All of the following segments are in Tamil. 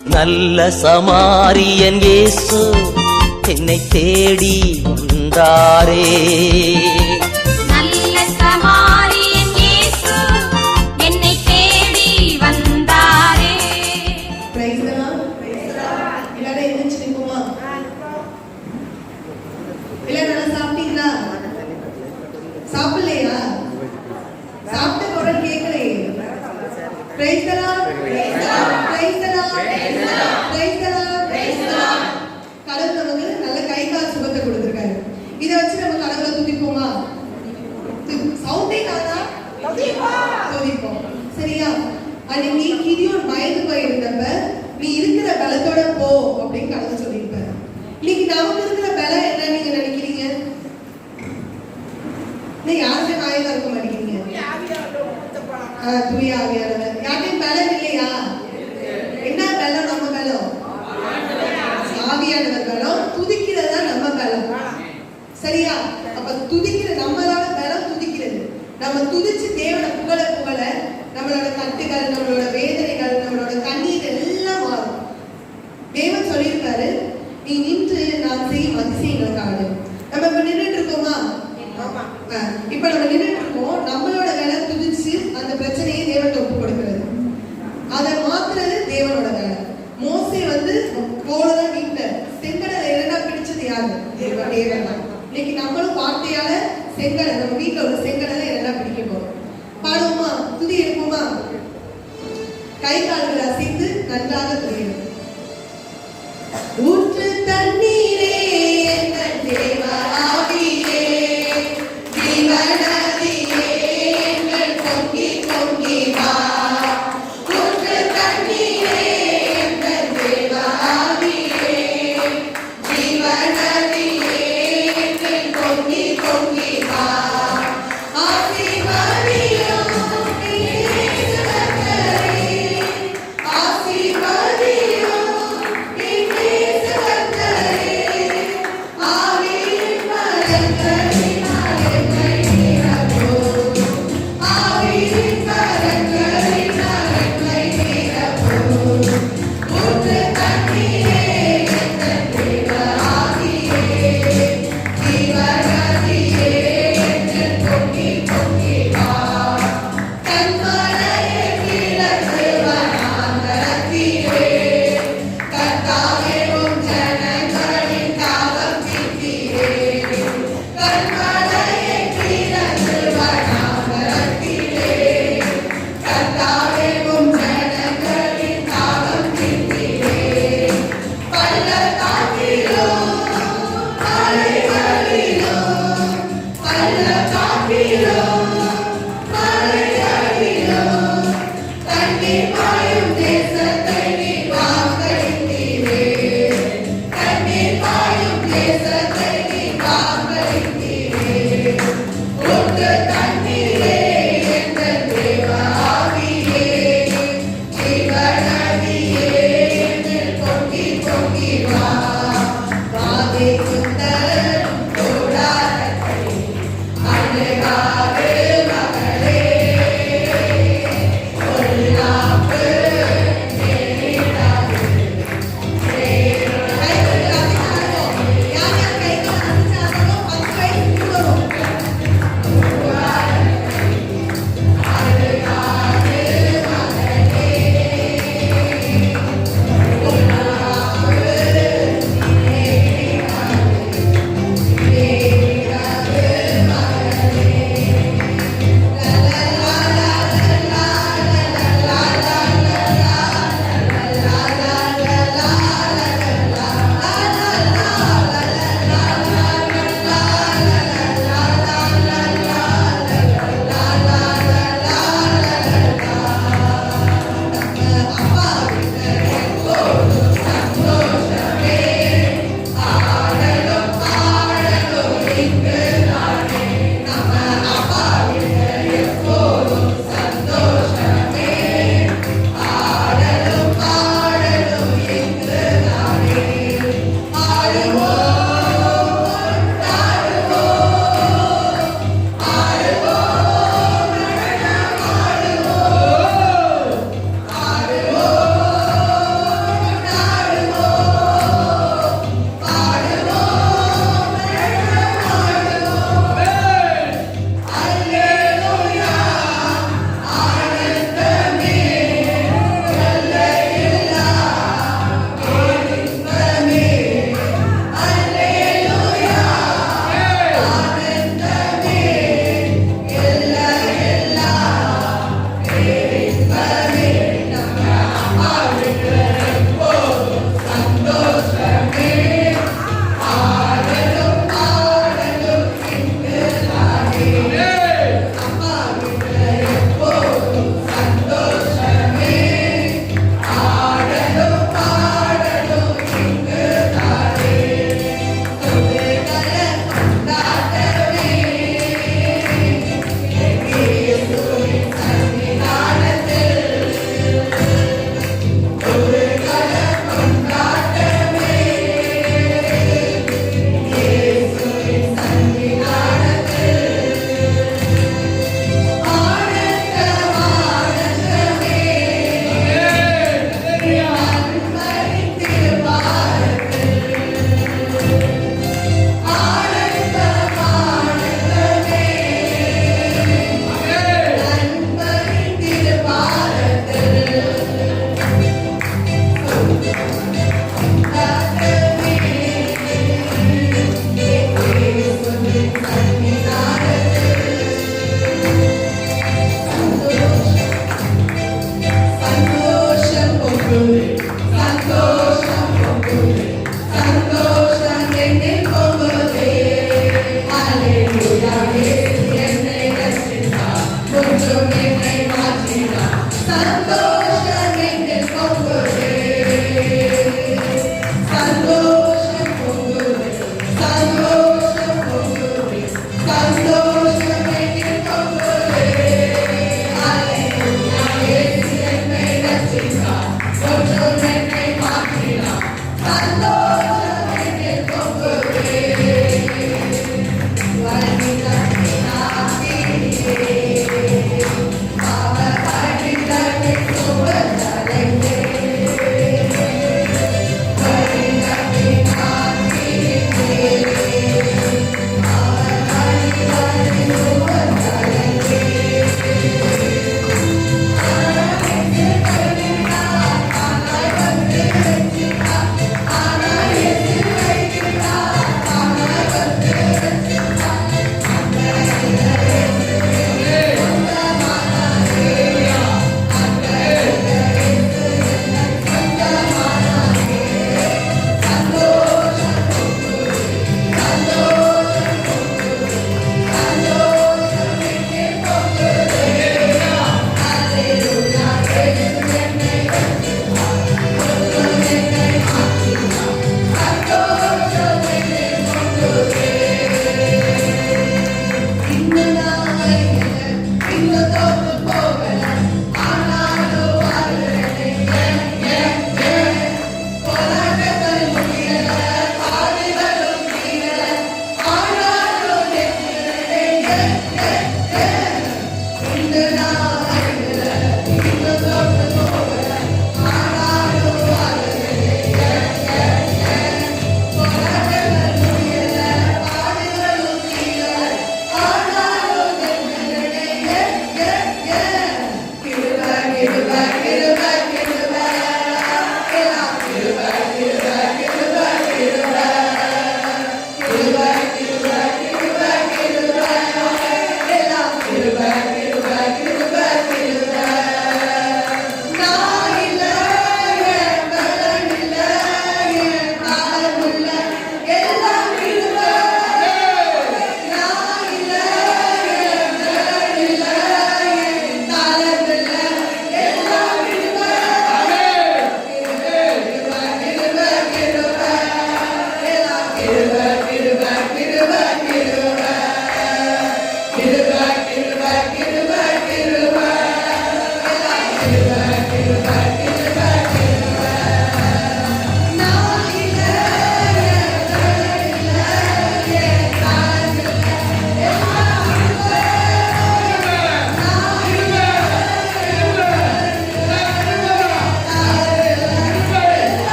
நல்ல சமாரியன் இயேசு என்னை தேடி வந்தாரே. நல்ல சமாரியன் இயேசு என்னை தேடி வந்தாரே. Praise the Lord. எல்லாரும் எழுந்திருச்சு நிப்போமா? எல்லாரும் சாப்பிட்டீங்களா? சாப்பிடலையா? சாப்பிட்ட குரல் கேட்கலையே. Praise the Lord. Praise the Lord. Praise the Lord. Praise the Lord. Praise the Lord. கடவுள் நமக்கு நல்ல கை கால் சுகத்தை கொடுத்திருக்காரு. இத வச்சு நம்ம கடவுளை துதிப்போமா? சவுண்டே காதா? துதிப்போம். சரியா? அன்னைக்கு கிதியோன் பயந்து போயிருந்தப்ப நீ இருக்கிற பலத்தோட போ அப்படின்னு கடவுள் சொல்லியிருப்பாரு. இன்னைக்கு நமக்கு இருக்கிற பலம் என்ன நீங்க நினைக்கிறீங்க? நீ யாருமே வாயில இருக்க மாட்டேங்கிறீங்க. தூய ஆவியானவர். யாருக்கும் பலம் இல்லையா? என்ன பலம்? நம்ம பலம் ஆவியானவர் பலம். துதிக்கிறது தான் நம்ம பலம். சரியா? அப்ப துதிக்கிற நம்மளால பலம் துதிக்கிறது. நம்ம துதிச்சு தேவனை புகழ புகழ நம்மளோட கட்டுகள், நம்மளோட வேதனைகள், நம்மளோட கண்ணீர் எல்லாம் மாறும். தேவன் சொல்லியிருக்காரு, நீ நின்று நான் செய்யும் அதிசயங்களுக்காக. நம்ம இப்ப நின்றுட்டு இருக்கோமா? இப்ப நம்ம நின்றுட்டு இருக்கோம். நம்மளோட வேலை துதிச்சு அந்த பிரச்சனையை தேவன் ஒப்பு கொடுக்கிறது.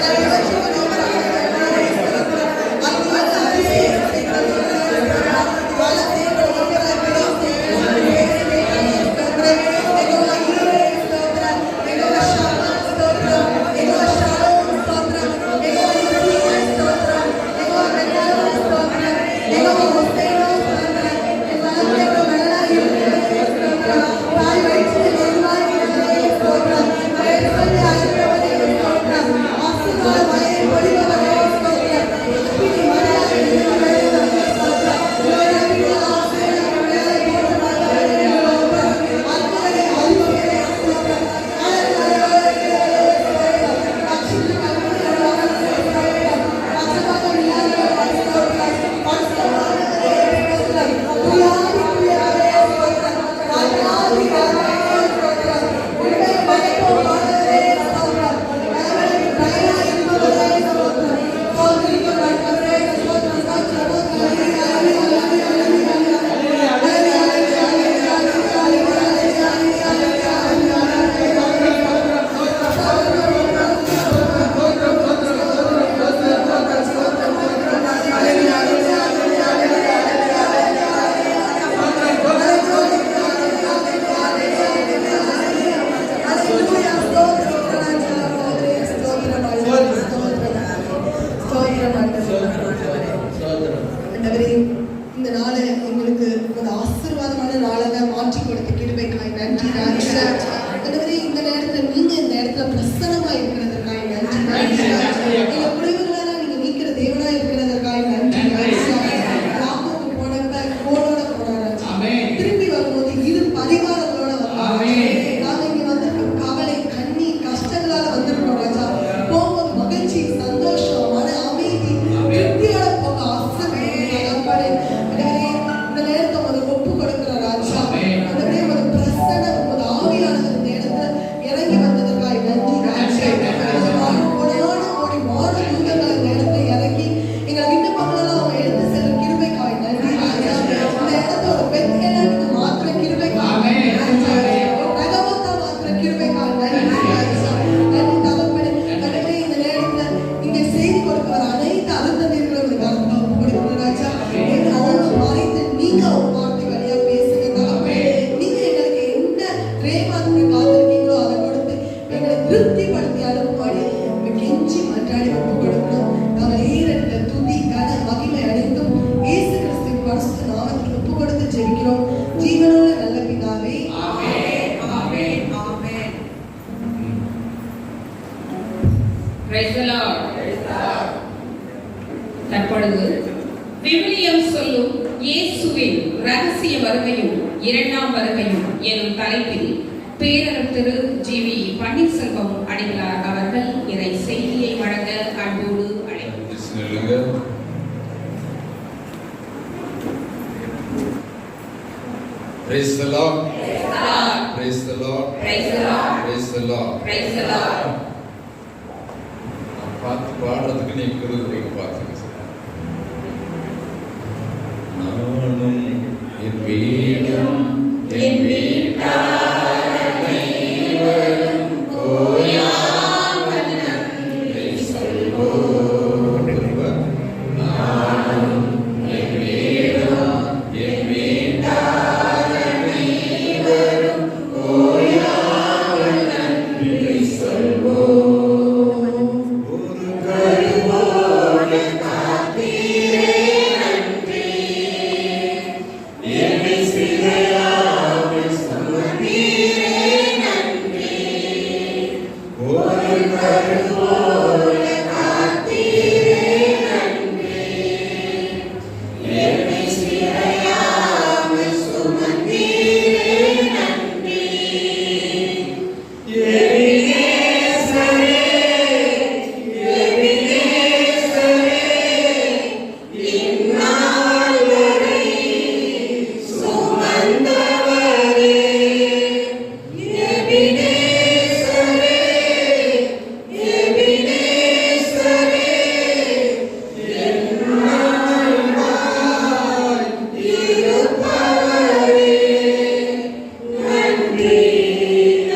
Thank you. Praise the Lord. தற்பொழுது விவிலியம் சொல்லும் இயேசுவின் ரகசிய வருகையும் இரண்டாம் வருகையும் எனும் தலைப்பில் பேரர் திரு ஜி.வி. பன்னீர்செல்வம் அடிகளார் அவர்கள் இறை செய்தியை வழங்க அன்போடு அழைக்கிறார். Praise the Lord. Praise the Lord. Praise the Lord. Praise the Lord. Praise the Lord. பார்த்து பாடுறதுக்கு நீ கொடுக்குறீங்க பார்த்துங்க. நானும் என் வீடும் என் வீட்டார் அனைவரும் ஓயாமல் நன்றி சொல்வோம். நானும் என் வீடும் என் வீட்டார் அனைவரும் ஓயாமல் நன்றி சொல்வோம்.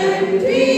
நன்றி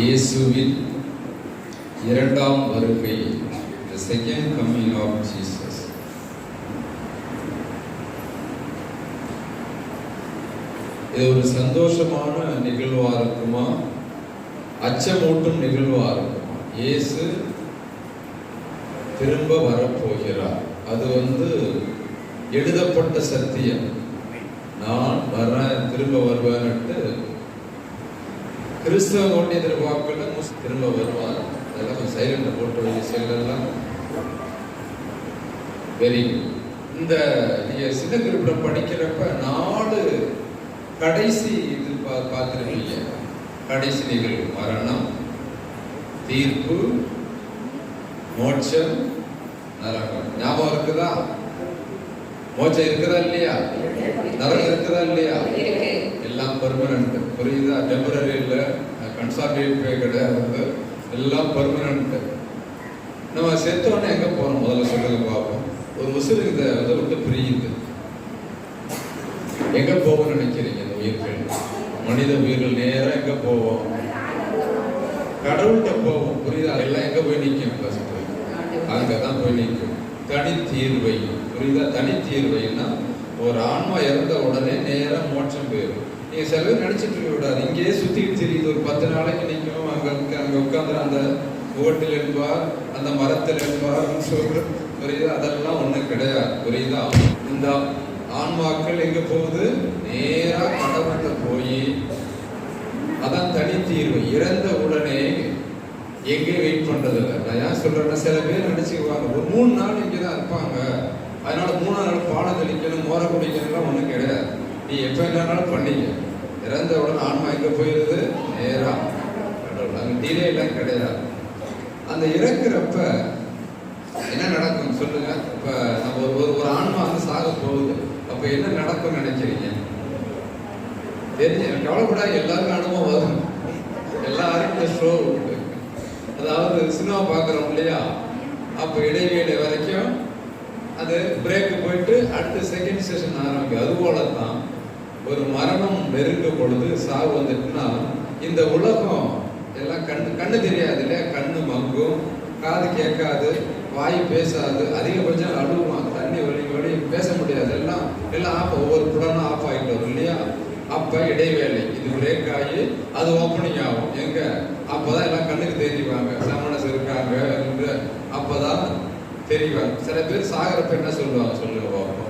இயேசுவின் இரண்டாம் வருகை, the second coming of Jesus. இது ஒரு சந்தோஷமான நிகழ்வா இருக்குமா, அச்சமூட்டும் நிகழ்வா இருக்குமா? இயேசு திரும்ப வரப்போகிறார். அது எழுதப்பட்ட சத்தியம். நான் வரேன், திரும்ப வருவேன்ட்டு கிறிஸ்தவ கொண்டு எதிர்பார்க்கல, திரும்ப வருவார். அதெல்லாம் சைலண்ட போட்டு விஷயங்கள்லாம் வெரி குட். இந்த நீங்க சின்ன குறிப்பிடம் படிக்கிறப்ப 4 கடைசி இது பார்த்துருக்கீங்க. கடைசி நிகழ்வு மரணம், தீர்ப்பு, மோட்சம், நரகம். ஞாபகம் இருக்குதா? மோட்சம் இருக்குதா இல்லையா? நரகம் இருக்குதா இல்லையா? எல்லாம் பெர்மனன்ட். புரியுதா? டெம்பரரி இல்லை, கன்சார்டேட்டிவ் கிடையாது, எல்லாம் பெர்மனன்ட். நம்ம செத்தோடனே எங்க போறோம் முதல்ல சொல்லுங்க பார்ப்போம். ஒரு உசுறு இதை விட்டு பிரியுது. எங்க போகணும்னு நினைக்கிறீங்க? இந்த உயிர்கள், மனித உயிர்கள் நேரம் எங்க போவோம்? கடவுள்கிட்ட போவோம். புரியுதா? எல்லாம் எங்க போய் நிற்கும்? அங்கதான் போய் நிற்கும். தனித்தீர்வை. புரியுதா? தனித்தீர்வைன்னா ஒரு ஆன்மா இறந்த உடனே நேரம் மோட்சம் போயிடும். நீங்க சில பேர் நினைச்சிட்டு இருக்க விடாது. இங்கேயே சுத்திட்டு தெரியுது. ஒரு 10 நாளைக்கு நிற்கும். அங்க உட்காந்து அந்த ஓட்டில் என்பார், அந்த மரத்தில் என்பார் சொல்ற. புரியுதா? அதெல்லாம் ஒண்ணும் கிடையாது. புரியுதா? இந்த ஆன்மாக்கள் எங்க போகுது? நேரா கடவுள்கிட்ட போய், அதான் தனித்தீர்வு. இறந்த உடனே எங்கே வெயிட் பண்றது இல்லை. நான் ஏன் சொல்றேன்னா, சில பேர் நினைச்சுக்குவாங்க ஒரு 3 நாள் இங்கதான் இருப்பாங்க, அதனால 3ஆம் நாள் பாடம் தெளிக்கணும், மோர குடிக்கணும்லாம் ஒண்ணும் கிடையாது. நீ எப்ப என்னாலும் பண்ணீங்க. இறந்த உடனே ஆன்மா எங்க போயிருது? நேரா கடவுள். அங்க டிலே எல்லாம் கிடையாது. அந்த இறக்குறப்ப என்ன நடக்கும் சொல்லுங்க? இப்ப நம்ம ஒரு ஆன்மா சாக போகுது. அப்ப என்ன நடக்கும் நினைக்கிறீங்க? தெரிஞ்சு கவலைப்படாது, எல்லாருக்கும் அனுபவம் வரும். எல்லாருக்கும் ஷோ உண்டு. அதாவது சினிமா பார்க்குறோம் இல்லையா? அப்போ இடைவேளை வரைக்கும் அது பிரேக்கு போயிட்டு அடுத்த செகண்ட் செஷன் ஆரம்பிக்கும். அதுபோல தான் ஒரு மரணம் நெருங்கும் பொழுது, சாவு வந்துட்டுன்னா, இந்த உலகம் எல்லாம் கண்ணு தெரியாது இல்லையா? கண்ணு மங்கும், காது கேட்காது, வாய் பேசாது, அதிகபட்சம் அழுவான், தண்ணி வழி பேச முடியாது. எல்லாம் ஆஃப், ஒவ்வொரு புலனும் ஆஃப் ஆகிட்டு வரும் இல்லையா? அப்ப இடைவேளை இது பிரேக் ஆகி அது ஓப்பனிங் ஆகும். எங்க? அப்பதான் எல்லாம் கண்ணுக்கு தெரிவாங்க, சமணஸ் இருக்காங்க என்று அப்பதான் தெரிவாங்க. சில பேர் சாகரப்ப என்ன சொல்லுவாங்க சொல்லுங்க பார்ப்போம்.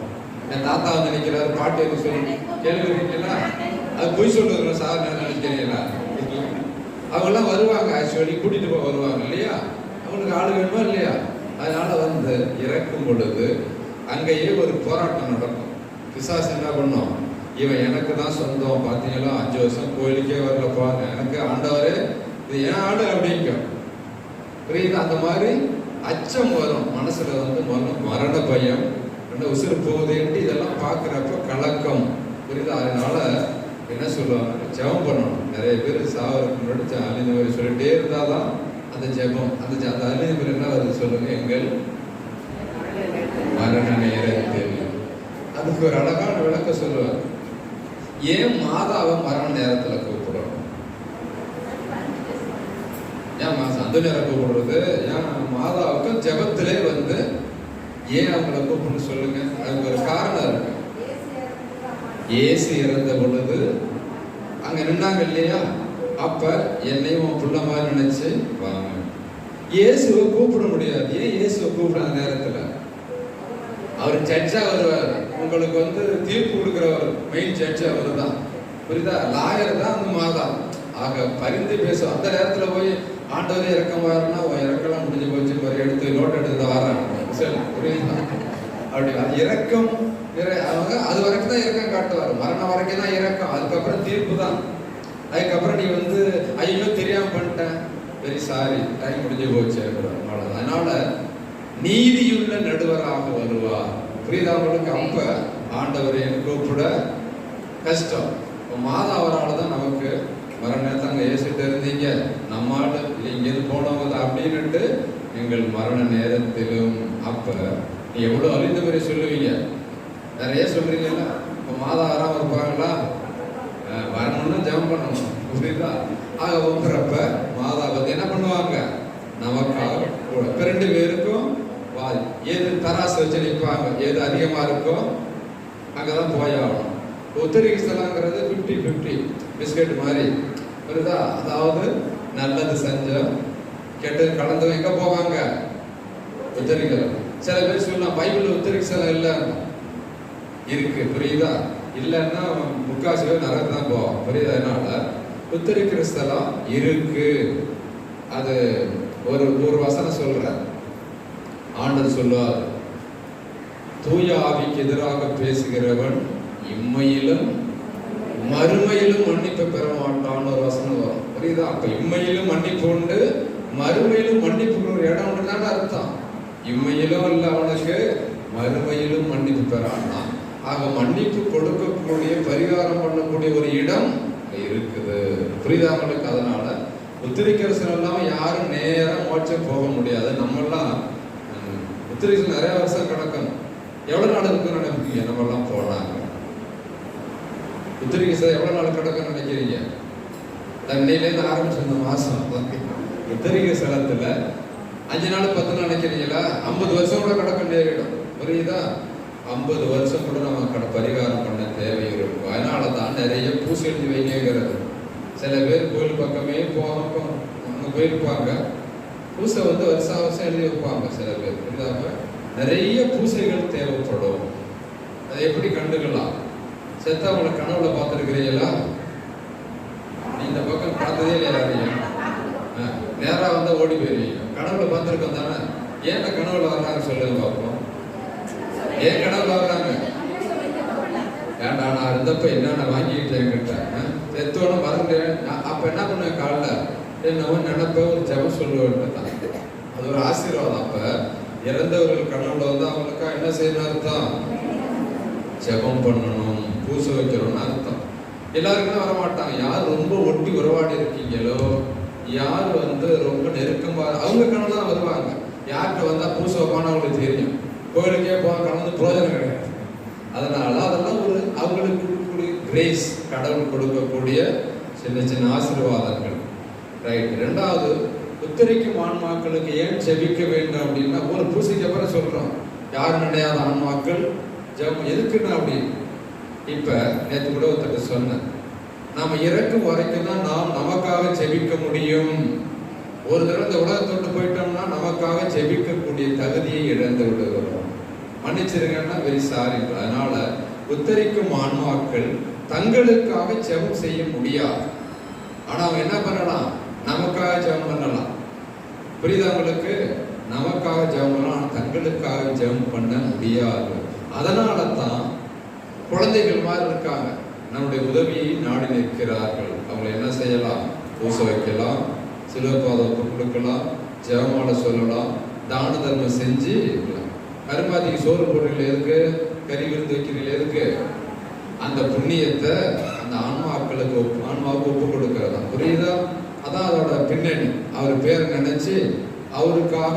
என் தாத்தா நினைக்கிறாரு, பாட்டி சொல்லி கேள்விங்களா? அது பொய் சொல்லுங்க. சார் நினைக்கிறீங்களா? அவங்கெல்லாம் வருவாங்க, ஆக்சுவலி கூட்டிட்டு போய் வருவாங்க இல்லையா? அவங்களுக்கு ஆளு வேணுமா இல்லையா? அதனால இறக்கும் பொழுது அங்கேயே ஒரு போராட்டம் நடக்கும். பிசாசு என்ன பண்ணும்? இவன் எனக்கு தான் சொந்தம், பார்த்தீங்களா 5 வருஷம் கோயிலுக்கே வரலப்பா, எனக்கு ஆண்டவரே இது ஏன் ஆடு அப்படிங்கும். புரியுது? அந்த மாதிரி அச்சம் வரும் மனசுல. மரண பயம், உசுறு போகுதுன்ட்டு இதெல்லாம் பார்க்குறப்ப கலக்கம். புரியுது? அதனால என்ன சொல்லுவாங்க? ஜெபம் பண்ணணும். நிறைய பேர் சாவருக்கு முன்னாடி அழிந்த மாதிரி சொல்லிட்டே இருந்தாதான் அந்த ஜெபம், அந்த அழிந்த மாதிரி என்ன வருது சொல்லுங்க? எங்கள் மரண நேரத்தில். அதுக்கு ஒரு அழகான விளக்கம் சொல்லுவார். ஏன் மாதாவை மரண நேரத்தில் கூப்பிடுறோம்? ஏன் அந்த நேரம் கூப்பிடுறது? ஏன் மாதாவுக்கு ஜெபத்திலே ஏன் அவங்களை கூப்பிட்டு சொல்லுங்க? அதுக்கு ஒரு காரணம் இருக்கு. இயேசு இறந்த பொழுது அங்க நின்னாங்க இல்லையா? அப்ப என்னையும் புள்ள மாதிரி நினைச்சு வாங்க. இயேசுவை கூப்பிட முடியாது. ஏன் இயேசுவை கூப்பிடாத நேரத்துல? அவர் ஜட்ஜா வருவார். உங்களுக்கு தீர்ப்பு கொடுக்கிறவர், மெயின் ஜட்ஜ் அவர் தான். புரியுதா? லாயர் தான் அந்த மாதா. ஆக பரிந்து பேசும். அந்த நேரத்துல போய் ஆண்டவரே இறக்கமாறுனா இறக்கலாம் முடிஞ்சு போச்சு, மாதிரி எடுத்து நோட் எடுத்து வர்றாங்க. சரி, புரியுதா? அப்படி இறக்கம் அவங்க அது வரைக்கும் தான் இறக்கம் காட்டுவார். மரணம் வரைக்கும் தான் இறக்கம். அதுக்கப்புறம் தீர்ப்பு தான். அதுக்கப்புறம் நீ ஐயோ தெரியாம பண்ணிட்டேன், வெரி சாரி, டைம் முடிஞ்சு போச்சு. அதனால நீதியுள்ள நடுவராக வருவார். புரியுதா உங்களுக்கு? அப்ப ஆண்டவரை கூப்பிட கஷ்டம். மாதாவரால தான் நமக்கு மரண நேரத்தை அங்கே ஏசிட்டு இருந்தீங்க, நம்மாடு இங்கிருந்து போனவங்க அப்படின்னுட்டு எங்கள் மரண நேரத்திலும். அப்ப நீ எவ்வளவு அழிந்த மாதிரி சொல்லுவீங்க, நிறைய சொல்றீங்கல்ல. இப்போ மாதா வராம இருப்பாங்களா? வரணும்னு ஜெபம் பண்ணணும். புரியுதா? ஆக பிறப்ப மாதா வந்து என்ன பண்ணுவாங்க, நமக்காக கூட. இப்ப 2 பேருக்கும் ஏது தராசு வச்சு நிற்பாங்க, ஏது அதிகமா இருக்கோ அங்கதான் போயாகணும். உத்தரிக்கு ஸ்தலங்கிறது 50-50 பிஸ்கெட் மாதிரி வருதா. அதாவது நல்லது செஞ்சோம் கெட்டது கலந்தவங்க எங்க போவாங்க, உத்தரிக்கலாம். சில பேர் சொல்லலாம் பைபிள் உத்தரிக்கு ஸ்தலம் இல்லை இருக்கு, புரியுதா? இல்லைன்னா முக்காசி பேர் நரகத்துக்கு தான் போவோம், புரியுதா? அதனால உத்தரிக்கிற ஸ்தலம் இருக்கு. அது ஒரு வசனம் சொல்ற ஆண்டவர் சொல்லுவார், தூய ஆவிக்கு எதிராக பேசுகிறவன் இம்மையிலும் மறுமையிலும் மன்னிப்பு பெற மாட்டான்னு ஒரு வசனம் வரும், புரியுதா? அப்ப இம்மையிலும் மன்னிப்பு உண்டு, மறுமையிலும் மன்னிப்பு ஒரு இடம் உண்டுதான் அர்த்தம். இம்மையிலும் இல்ல அவனுக்கு, மறுமையிலும் மன்னிப்பு பெறான். ஆக மன்னிப்பு கொடுக்கக்கூடிய, பரிகாரம் பண்ணக்கூடிய ஒரு இடம் இருக்குது, புரியுதா அவங்களுக்கு? அதனால உத்திரிக்கிற சிலம் யாரும் நேரம் மோட்சம் போக முடியாது. நம்மெல்லாம் உத்திரிக்கு நிறைய வருஷம் கிடக்கணும். எவ்வளவு நாள் இருக்குன்னு நினைப்பீங்க? நம்ம எல்லாம் போனாங்க உத்திரிக்கு எவ்வளவு நாள் கிடக்குன்னு நினைக்கிறீங்க? தண்ணியிலேருந்து ஆரம்பிச்சு இந்த மாசம் உத்திரிக்க ஸ்தலத்துல 5 நாள் 10 நாள் நினைக்கிறீங்களா? 50 வருஷம் கூட கிடக்க நேரிடும், புரியுதா? 50 வருஷம் கூட நம்ம பரிகாரம் பண்ண தேவை இருக்கும். அதனாலதான் நிறைய பூசி எழுதி வைங்கிறது. சில பேர் கோயில் பக்கமே போகாம அங்க போயிருப்பாங்க, பூசை வந்து வருஷம் எழுதி வைப்பாங்க சில பேர், புரியுதாம? நிறைய பூசைகள் தேவைப்படும். அதை எப்படி கண்டுக்கலாம்? செத்தவங்களை கனவுல பார்த்துருக்கிறீங்களா? இந்த பக்கம் பார்த்ததே இல்லையா? நேரா வந்தா ஓடி போயிருவீங்க. கனவுல பார்த்துருக்கோம் தானே? ஏன் கனவுல வர்றாங்க சொல்லுங்க பார்ப்போம். ஏன் கனவுல வர்றாங்க? ஏன்டா நான் இருந்தப்ப என்னென்ன வாங்கிக்கிட்டேன் கிட்ட செத்தோன்னு மறந்துட்டேன். அப்ப என்ன பண்ணுவேன், காலைல என்னவோ நினைப்ப ஒரு ஜெபம் சொல்லுவேன் தான். அது ஒரு ஆசீர்வாதம். அப்ப இறந்தவர்கள் கனவுல வந்து அவங்களுக்கா என்ன செய்யணும் அர்த்தம்? ஜெபம் பண்ணணும், பூசை வைக்கணும்னு அர்த்தம். எல்லாருக்குமே வரமாட்டாங்க. யார் ரொம்ப ஒட்டி உறவாடி இருக்கீங்களோ, யார் வந்து ரொம்ப நெருக்கமா அவங்க கனவு தான் வருவாங்க. யார்கிட்ட வந்தா பூசை வைப்பான்னு அவங்களுக்கு தெரியும். கோயிலுக்கே போக கலந்து பிரோஜனம் கிடையாது. அதனால அதெல்லாம் ஒரு அவங்களுக்கு கொடுக்கக்கூடிய கிரேஸ், கடவுள் கொடுக்கக்கூடிய சின்ன சின்ன ஆசீர்வாதங்கள். ரைட். 2வது, உத்தரிக்கும் ஆன்மாக்களுக்கு ஏன் செபிக்க வேண்டும் அப்படின்னா, ஒரு பூசைக்கு அப்புறம் சொல்றோம் யார் நினையாத ஆன்மாக்கள் ஜெபம் எதுக்குன்னா அப்படி. இப்ப நேற்று கூட ஒருத்தட்ட சொன்னேன், நாம இறக்கும் வரைக்கும் தான் நாம் நமக்காக செபிக்க முடியும். ஒரு தடவை இந்த உலகத்தோட்டு போயிட்டோம்னா நமக்காக செபிக்கக்கூடிய தகுதியை இழந்து விடுகிறோம். மன்னிச்சிருங்கன்னா வெரி சாரி. அதனால உத்தரிக்கும் ஆன்மாக்கள் தங்களுக்காக ஜெபம் செய்ய முடியாது. ஆனா அவங்க என்ன பண்ணலாம், நமக்காக ஜெபம் பண்ணலாம். புரியுதா உங்களுக்கு? நமக்காக ஜெபம் பண்ணலாம், தங்களுக்காக ஜெபம் பண்ண முடியாது. அதனால தான் குழந்தைகள் மாதிரி இருக்காங்க, நம்முடைய உதவியை நாடி நிற்கிறார்கள். அவங்களை என்ன செய்யலாம்? பூசை வைக்கலாம், சிலுவைப்பாதம் கொடுக்கலாம், ஜெபமாலை சொல்லலாம், தான தர்மம் செஞ்சு கருமாதிக்கு சோறு போடுறீங்க எதுக்கு? கறி விருந்து வைக்கிறீங்க எதுக்கு? அந்த புண்ணியத்தை அந்த ஆன்மாக்களுக்கு ஆன்மாவுக்கு ஒப்பு கொடுக்கறதா, புரியுதா? அதான் அதோட பின்னணி. அவர் பேரை நினைச்சு அவருக்காக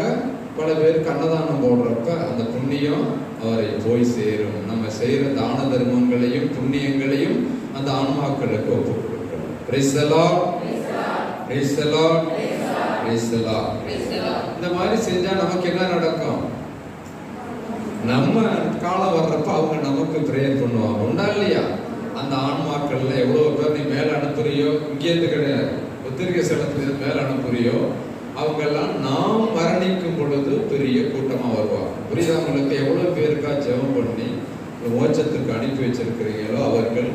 பல பேருக்கு அன்னதானம் போடுறப்ப அந்த புண்ணியம் அவரை போய் சேரும். நம்ம செய்யற தான தர்மங்களையும் புண்ணியங்களையும் அந்த ஆன்மாக்களுக்கு ஒப்பு கொடுக்கணும். Praise the Lord, praise the Lord, praise the Lord. இந்த மாதிரி செஞ்சா நமக்கு என்ன நடக்கும்? நம்ம காலம் வர்றப்ப அவங்க நமக்கு பிரேயர் பண்ணுவாங்க, உண்டா இல்லையா? அந்த ஆன்மாக்கள்ல எவ்வளவு பேர் நீ மேல அனுப்புறியோ, இங்கேருந்து கிடையாது, உத்திரிகை ஸ்தலத்துல மேல அனுப்புறியோ, அவங்க எல்லாம் நாம் மரணிக்கும் பொழுது பெரிய கூட்டமா வருவாங்க. புரியுதா உங்களுக்கு? எவ்வளவு பேருக்கா ஜெபம் பண்ணி மோட்சத்துக்கு அனுப்பி வச்சிருக்கிறீங்களோ அவர்கள்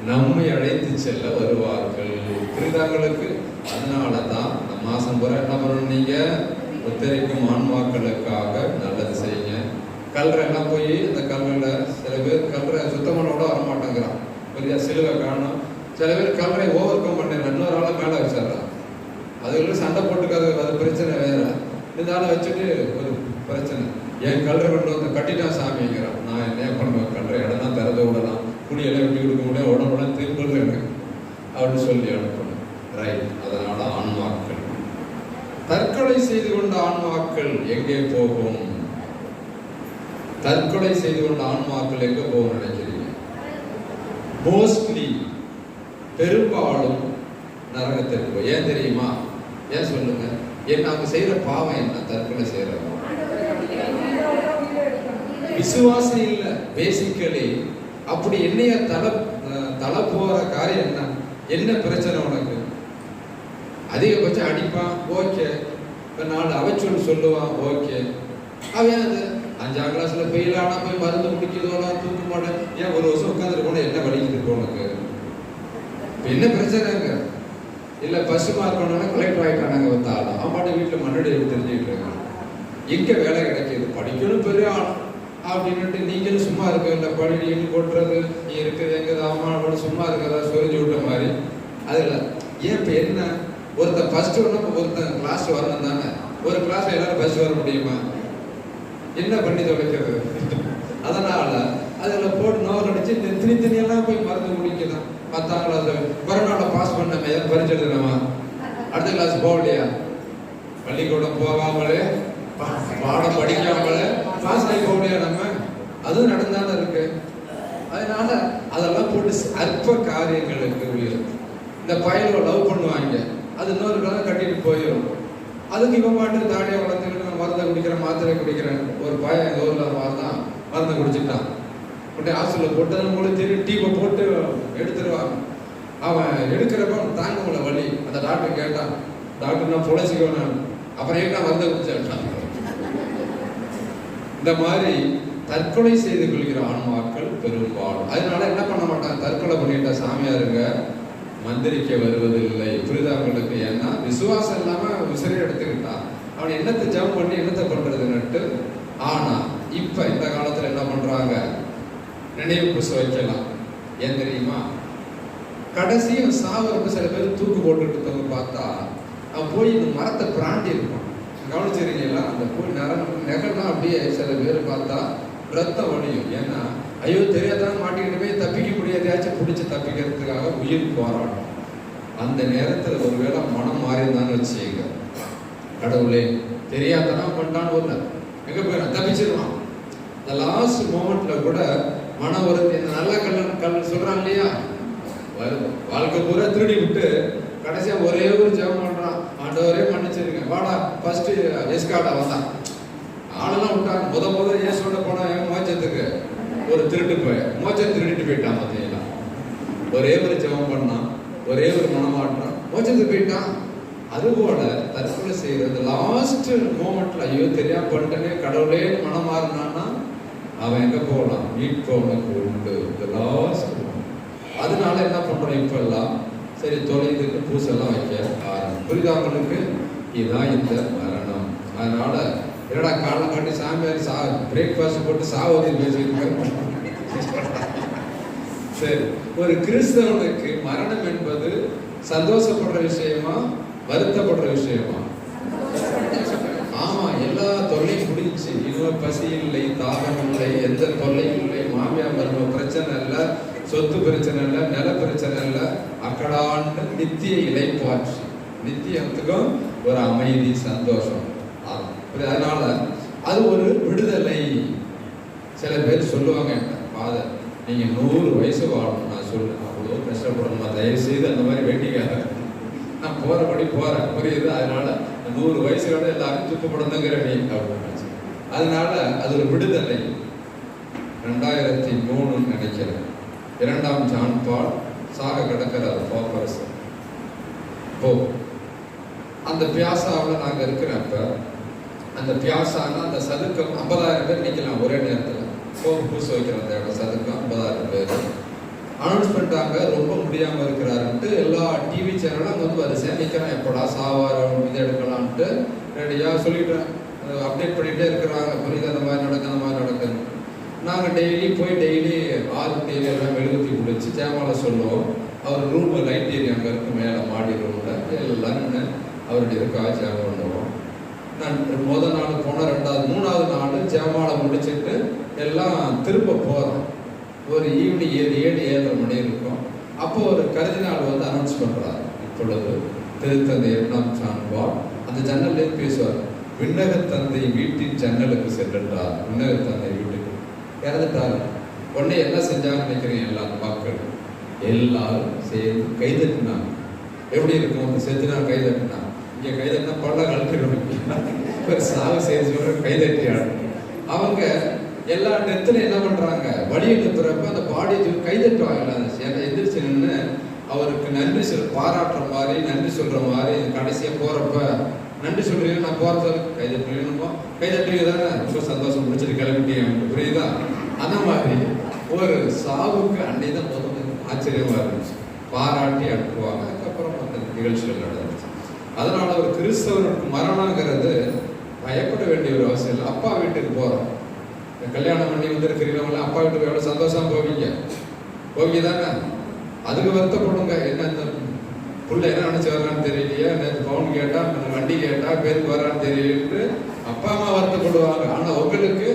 நம்மை அழைத்து செல்ல வருவார்கள். புரியுதாங்களுக்கு? அதனாலதான் இந்த மாசம் பூரா என்ன பண்ணணும், நீங்க உத்தரிக்கும் ஆன்மாக்களுக்காக நல்லது செய்யுங்க. கல்றெல்லாம் போய் இந்த கல்லுல சில பேர் கல்ற சுத்தமான கூட வரமாட்டேங்கிறான், புரியுதா? சிலுவை காணும். சில பேர் கல்றை ஓவர் கம் பண்ண இன்னொரு ஆளை மேல வச்சிடறான். அதுக்குள்ள சண்டை போட்டுக்காது, அது பிரச்சனை வேற. இந்த ஆளை வச்சுட்டு ஒரு பிரச்சனை, என் கல்றை கொண்டு வந்து கட்டிட்டான் சாமிங்கிறான். நான் என்ன பண்ணுவேன், கல்றை இடம் தான் திறந்து விடலாம், குடியெல்லாம் வெட்டி கொடுக்க முடியாது, உடம்புலாம் திரும்பல எனக்கு அப்படின்னு சொல்லி அனுப்பணும். ரைட். அதனால ஆன்மாக்கள், தற்கொலை செய்து கொண்ட ஆன்மாக்கள் எங்கே போகும்? தற்கொலை செய்து கொண்ட ஆன்மாக்கள் எங்க போகும் நினைக்கிறீங்க? மோஸ்ட்லி பெரும்பாலும் நரகத்திற்கு போய். ஏன் தெரியுமா? ஏன் சொல்லுங்க? ஏன்னா அவங்க செய்யற பாவம் என்ன? தற்கொலை செய்யறாங்க. விசுவாசம் இல்ல. பேசிக்கலி அப்படி என்னைய தலை போற காரியம் என்ன? என்ன பிரச்சனை உனக்கு? அதிகபட்சம் அடிப்பான், ஓகே. 4 அவச்சொல் சொல்லுவான், ஓகே. அவன் அது 5ஆம் கிளாஸ்ல ஃபெயில் ஆனா போய் மருந்து முடிக்கிறதோலாம் தூக்க மாட்டேன். ஏன் 1 வருஷம் உட்காந்துருக்கணும்? என்ன வலிக்குது உனக்கு? என்ன பிரச்சனைங்க? இல்ல ஃபர்ஸ்ட் மார்க் பண்ணா கலெக்டர் ஆயிட்டானாங்க வந்தாலும் அவன் பாட்டு வீட்டுல மண்ணடி தெரிஞ்சுக்கிட்டு இருக்கான். எங்க வேலை கிடைக்கிது? படிக்கணும் பெரிய ஆள் அப்படின்னுட்டு நீங்களும் சும்மா இருக்க இல்லை. படின்னு கொட்டுறது நீ இருக்குது எங்க அம்மா சும்மா இருக்கிறதா சொரிஞ்சு விட்ட மாதிரி அதுல ஏன் இப்ப என்ன? ஒருத்தன் ஃபர்ஸ்ட் வரணும், ஒருத்தன் கிளாஸ் வரணும் தானே. ஒரு கிளாஸ்ல எல்லாரும் ஃபர்ஸ்ட் வர முடியுமா? என்ன பண்ணி தொலைக்கிறது? அதனால அதுல போட்டு நோர் அடிச்சு தனித்தனியெல்லாம் போய் மருந்து முடிக்கலாம். 10ஆம் கிளாஸ் கொரோனால பாஸ் பண்ண பரிச்சு எழுதுனவா அடுத்த கிளாஸ் போகலையா? பள்ளிக்கூடம் போகாமலே பாடம் படிக்காமலே பாஸ் ஆகி போகலையா? நம்ம அதுவும் நடந்தாலும் இருக்கு. அதனால அதெல்லாம் போட்டு அற்ப காரியங்களுக்கு உயிர். இந்த பயலை லவ் பண்ணுவாங்க, அது இன்னொரு காலம் கட்டிட்டு போயிடும். அதுக்கு இவன் பாட்டு தாடியை வளர்த்துக்கிட்டு நான் மருந்தை குடிக்கிறேன், மாத்திரை குடிக்கிறேன். ஒரு பையன் எங்கள் ஊரில் தான் மருந்தை குடிச்சிட்டான். உடனே ஹாஸ்டலில் போட்டு அதை மூலம் தெரியும் டீப்பை போட்டு எடுத்துருவாங்க. அவன் எடுக்கிறப்ப தாங்க முடியல வலி. அந்த டாக்டர் கேட்டான், டாக்டர் நான் பொழைச்சிக்குவேன். அப்புறம் ஏன்னா மருந்தை குடிச்சான். இந்த மாதிரி தற்கொலை செய்து கொள்கிற ஆன்மாக்கள் பெரும்பாலும். அதனால என்ன பண்ண மாட்டாங்க? தற்கொலை பண்ணிட்ட சாமியாருங்க மந்திரிக்க வருவதில்லை. புரிதாங்களுக்கு. ஏன்னா விசுவாசம் இல்லாம விசிறி எடுத்துக்கிட்டான். அவன் என்னத்தை ஜெபம் பண்ணி என்னத்தை பண்றதுன்னுட்டு. ஆனா இப்ப இந்த காலத்துல என்ன பண்றாங்க? நினைவு புதுசு வைக்கலாம். ஏன் தெரியுமா? கடைசியும் சாவருக்கு சில பேர் தூக்கு போட்டுக்கிட்டு பார்த்தா அவன் போய் இந்த மரத்தை பிராண்டி இருப்பான். கவனிச்சிருக்கீங்களா? அந்த போய் நெகலாம் அப்படியே சில பேர் பார்த்தா ரத்தம் வலியும். ஏன்னா ஐயோ தெரியாதான் மாட்டிக்கிட்டு போய் தப்பிக்க முடியாதையாச்சும் பிடிச்சி தப்பிக்கிறதுக்காக உயிர் போராடும். அந்த நேரத்தில் ஒருவேளை மனம் மாறியிருந்தான்னு வச்சுங்க, கடவுளே தெரியாதான் பண்ணான்னு ஒன்று எங்க போயிடும் தப்பிச்சிருவான். இந்த லாஸ்ட் மோமெண்ட்ல கூட மனம் வருது. இந்த நல்ல கல் சொல்றான் இல்லையா, வருது. வாழ்க்கை பூரா திருடி விட்டு கடைசியா ஒரே ஒரு ஜெபம் பண்றான், ஆண்டவரே மன்னிச்சிருங்க வாடா. ஃபர்ஸ்ட் எஸ்கார்டா வந்தான், ஆளெல்லாம் விட்டாங்க. முத ஏசோட போனா மோச்சத்துக்கு ஒரு திருட்டு போய் மோச்சம் திருடிட்டு போயிட்டான். பார்த்தீங்களா? ஒரே ஒரு ஜெபம் பண்ணான், ஒரே ஒரு மனமாற்றம், மோச்சத்துக்கு போயிட்டான். அதுபோல தற்கொலை செய்யறது லாஸ்ட் மோமெண்ட்ல ஐயோ தெரியாம பண்ணிட்டனே கடவுளே மனம் மாறினான்னா அவன் எங்க போகலாம்? மீட்பவனுக்கு உண்டு. இந்த லாஸ்ட். அதனால என்ன பண்றோம் இப்ப எல்லாம்? சரி தொலைதுக்கு பூசெல்லாம் வைக்க ஆரம்பம். புரிதாங்களுக்கு இதுதான் இந்த மரணம். அதனால என்னடா காலம் காட்டி சாமியார் பிரேக்ஃபாஸ்ட் போட்டு சாவதி பேசியிருக்காரு. சரி, ஒரு கிறிஸ்தவனுக்கு மரணம் என்பது சந்தோஷப்படுற விஷயமா வருத்தப்படுற விஷயமா? ஆமா, எல்லா தொல்லையும் முடிஞ்சு. இன்னும் பசி இல்லை, தாகம் இல்லை, எந்த தொல்லையும் இல்லை, மாமியார் மரும பிரச்சனை இல்லை, சொத்து பிரச்சனை இல்லை, நில பிரச்சனை இல்லை. அக்கடாண்டு நித்திய இலைப்பாட்சி, நித்தியத்துக்கும் ஒரு அமைதி சந்தோஷம். அதனால அது ஒரு விடுதலை. சில பேர் சொல்லுவாங்க, ஃபாதர் நீங்க 100 வயசு வாழணும். நான் சொல்லுவேன் அவ்வளோ கஷ்டப்படணுமா? தயவு செய்து அந்த மாதிரி வேண்டிக்காத. நான் போறபடி போறேன், புரியுது? அதனால 100 வயசுகளோட எல்லாரும் துக்கப்படணுங்கிற நீ அப்படின்னு. அதனால அது ஒரு விடுதலை. 2003 நினைக்கிறேன், 2ஆம் ஜான் பால் சாக கிடக்கிறார் பாப்பரஸ். இப்போ அந்த பியாசாவில் நாங்கள் இருக்கிறப்ப அந்த பியாசானா அந்த சதுக்கம் 50,000 பேர் நிற்கலாம் ஒரே நேரத்தில். கோபு பூச வைக்கிற அந்த இடம் சதுக்கம் 50,000 பேர். அனௌன்ஸ் பண்ணிட்டாங்க ரொம்ப முடியாமல் இருக்கிறாருன்ட்டு. எல்லா டிவி சேனலும் அங்கே வந்து வரிசையாக நிற்கிறான், எப்படா சாவாரம் இது எடுக்கலான்ட்டு ரெடியாக சொல்லிட்டேன். அப்டேட் பண்ணிகிட்டே இருக்கிறாங்க, புரியுது? அந்த மாதிரி நடக்கு, அந்த மாதிரி நடக்குன்னு. நாங்கள் டெய்லி 6 டிவி எல்லாம் மெழுகுத்தி பிடிச்சி ஜெயமாலை சொல்லுவோம். அவர் ரூம் லைட் ஏரியா அங்கே இருக்கு, மேலே மாடி ரூமில் எல்லாரும் அவருடைய இருக்கா ஜெயம் பண்ணுவோம். நான் முதல் நாள் போனேன், 3ஆவது நாள் ஜெயமாலை முடிச்சுட்டு எல்லாம் திரும்ப போகிறோம். ஒரு ஈவினிங் 7:30 மணி இருக்கும். அப்போ ஒரு கருதினால் வந்து அனௌன்ஸ் பண்ணுறாரு, இப்பொழுது திருத்தந்தை 2ஆம் ஜான் பால் அந்த ஜன்னல்லே பேசுவார். விண்ணகத்தந்தை வீட்டின் ஜன்னலுக்கு சென்றார். விண்ணகத்தந்தை வீட்டுக்கு இறந்துட்டாரு. உடனே என்ன செஞ்சாங்கன்னு நினைக்கிறீங்க? எல்லா மக்கள் எல்லாரும் சேர்ந்து கைதட்டினாங்க. எப்படி இருக்கும்? செத்துனா கை தட்டினா, இங்கே கை தட்டினா பல்ல கழட்டிடுவாங்க. ஒரு சாவு செய்து சொல்ற கை தட்டியாடு. அவங்க எல்லா டெத்துல என்ன பண்றாங்க, வழி எழுப்புறப்ப அந்த பாடியை கை தட்டுவாங்க. எந்திரிச்சு நின்று அவருக்கு நன்றி பாராட்டுற மாதிரி, நன்றி சொல்ற மாதிரி. கடைசியா போறப்ப நன்றி சொல்றீங்க, நான் போறது கை தட்டுறீங்க, கை தட்டுறீங்க தானே, ரொம்ப சந்தோஷம் முடிச்சுட்டு கிளம்பிட்டேன், புரியுதா? அந்த மாதிரி ஒரு சாவுக்கு அன்னைதான் முதல்ல ஆச்சரியமா இருந்துச்சு. பாராட்டி அனுப்புவாங்க. அதுக்கப்புறம் அந்த நிகழ்ச்சிகள் நடந்துச்சு. அதனால ஒரு கிறிஸ்தவனுக்கு மரணங்கிறது பயப்பட வேண்டிய ஒரு அவசியம் இல்லை. அப்பா வீட்டுக்கு போறோம், கல்யாணம் பண்ணி வந்துருக்கிறீங்களா, அப்பா வீட்டுக்கு எவ்வளவு சந்தோஷமா போவீங்க தானே? அதுக்கு வருத்தப்படுங்க. என்ன இந்த புள்ள என்ன நினைச்சு வர்றான்னு தெரியலையா, நேற்று பவுன் கேட்டா, வண்டி கேட்டா, பேருக்கு வர்றான்னு தெரியல, அப்பா அம்மா வருத்தப்படுவாங்க. ஆனா உங்களுக்கு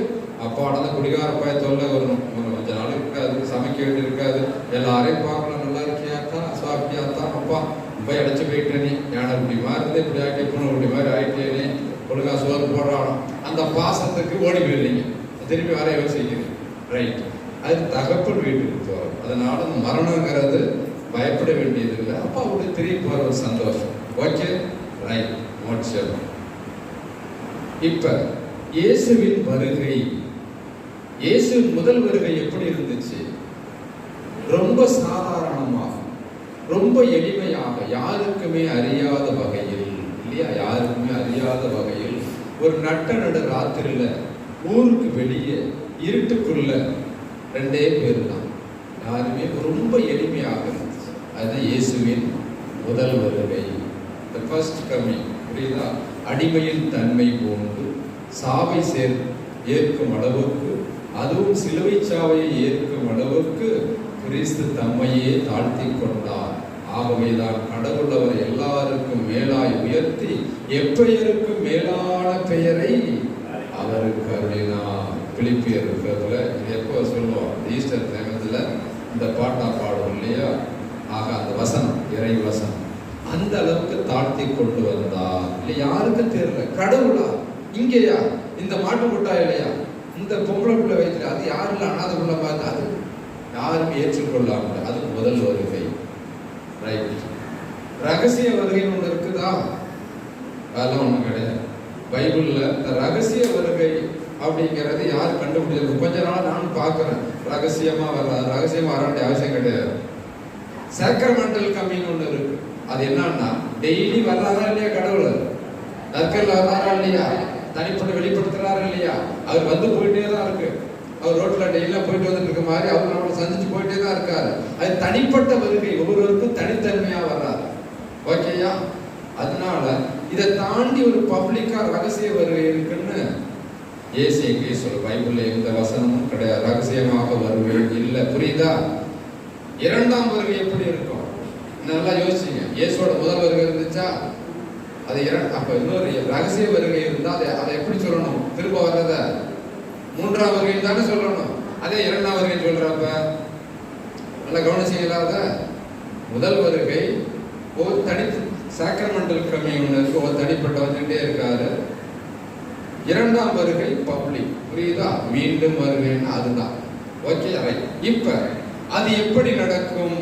அப்பாவோட தான் குடிகார பாய தொல்லை வரும். கொஞ்ச நாள் இருக்காது, சமைக்க வேண்டி இருக்காது, எல்லாரையும் பார்க்கலாம், நல்லா இருக்கியாத்தா, சாப்பிட்டியாத்தா, அப்பா போய் அடைச்சு போயிட்டே, நீ யானை குடி மாதிரி இருந்து இப்படி ஆக்கி பூனை குடி மாதிரி ஆயிட்டே, நீ ஒழுங்கா சோறு போடுறானோ, அந்த பாசத்துக்கு ஓடி போயிடுறீங்க, திரும்பி வர யோசிக்கிறீங்க. ரைட், அது தகப்பன் வீட்டுக்கு போறோம். அதனால அந்த மரணங்கிறது பயப்பட வேண்டியது இல்லை. அப்பா விட்டு திரும்பி போற ஒரு சந்தோஷம். ஓகே, ரைட், மோட்சம். இப்ப இயேசுவின் வருகை, இயேசுவின் முதல் வருகை எப்படி இருந்துச்சு? ரொம்ப சாதாரணமாக, ரொம்ப எளிமையாக, யாருக்குமே அறியாத வகையில், இல்லையா? யாருக்குமே அறியாத வகையில் ஒரு நடு ராத்திரியில ஊருக்கு வெளியே இருட்டுக்குள்ள 2 பேர் தான், யாருமே ரொம்ப எளிமையாக இருந்துச்சு. அது இயேசுவின் முதல் வருகை, the first coming. புரியுதா? அடிமையின் தன்மை போன்று சாவை ஏற்கும் அளவுக்கு, அதுவும் சிலுவை சாவையை ஏற்கும் அளவுக்கு கிறிஸ்து தம்மையே தாழ்த்தி கொண்டார். ஆகவேதான் கடவுள் அவர் எல்லாருக்கும் மேலாய் உயர்த்தி எப்பெயருக்கும் மேலான பெயரை அவருக்கு அருளினார். பிலிப்பியர் இருக்கிறதுல இது எப்போ சொல்லுவோம், ஈஸ்டர் டைமத்துல இந்த பாட்டா பாடும் இல்லையா? ஆக அந்த வசனம், இறை வசனம் அந்த அளவுக்கு தாழ்த்தி கொண்டு வந்தார். இல்லை யாருக்கு தெரியல, கடவுளா? இங்கேயா? இந்த மாட்டு கொட்டா இல்லையா? இந்த பொம்பளை பிள்ளை வயிற்றுல, அது யாரும் இல்லை, அனாதை பிள்ளை பார்த்து அது யாருமே ஏற்றுக்கொள்ளாம, அது முதல் வருகை. ரைட். ரகசிய வருகைன்னு ஒன்று இருக்குதா? அதெல்லாம் ஒன்றும் கிடையாது. பைபிள்ல இந்த ரகசிய வருகை அப்படிங்கிறது யார் கண்டுபிடிச்சது? கொஞ்ச நாள் நானும் பார்க்கிறேன், ரகசியமா வர வேண்டிய அவசியம் கிடையாது. சாக்ரமெண்டல் கம்மிங் ஒன்று இருக்கு. அது என்னன்னா, டெய்லி வர்றாரா இல்லையா கடவுள்? நற்கல்ல வர்றாரா இல்லையா? தனிப்பட்ட வெளிப்படுத்துறாரா இல்லையா? அவர் வந்து போயிட்டே தான் இருக்கு. அவர் ரோட்ல டெய்லியும் போயிட்டு வந்துட்டு இருக்க மாதிரி அவர் நம்மளை சந்திச்சு போயிட்டே தான் இருக்காரு. அது தனிப்பட்ட வருகை, ஒவ்வொருவருக்கும் தனித்தன்மையா வர்றாரு. ஓகேயா? அதனால இதை தாண்டி ஒரு பப்ளிக்கா ரகசிய வருகை இருக்குன்னு ஏசு எங்கே சொல்ல, பைபிள்ல எந்த வசனமும் கிடையாது. ரகசியமாக வருகை இல்லை. புரியுதா? இரண்டாம் வருகை எப்படி இருக்கும்? நல்லா யோசிச்சுங்க. இயேசுவோட முதல் வருகை இருந்துச்சா? அது அப்ப இன்னொரு ரகசிய வருகை இருந்தா அதை எப்படி சொல்லணும்? திரும்ப வர்றத மூன்றாம் வருகை தானே சொல்லணும். அதே இரண்டாம் வருகை சொல்றப்ப நல்லா கவனிச்சீங்களாத? முதல் வருகை ஒரு தனி சாக்ரமெண்டல் கம்யூனுக்கு ஒரு தனிப்பட்ட வந்துட்டே இருக்காரு. இரண்டாம் வருகை பப்ளிக். புரியுதா? மீண்டும் வருகைன்னு அதுதான். Okay, right. இப்ப அது எப்படி நடக்கும்?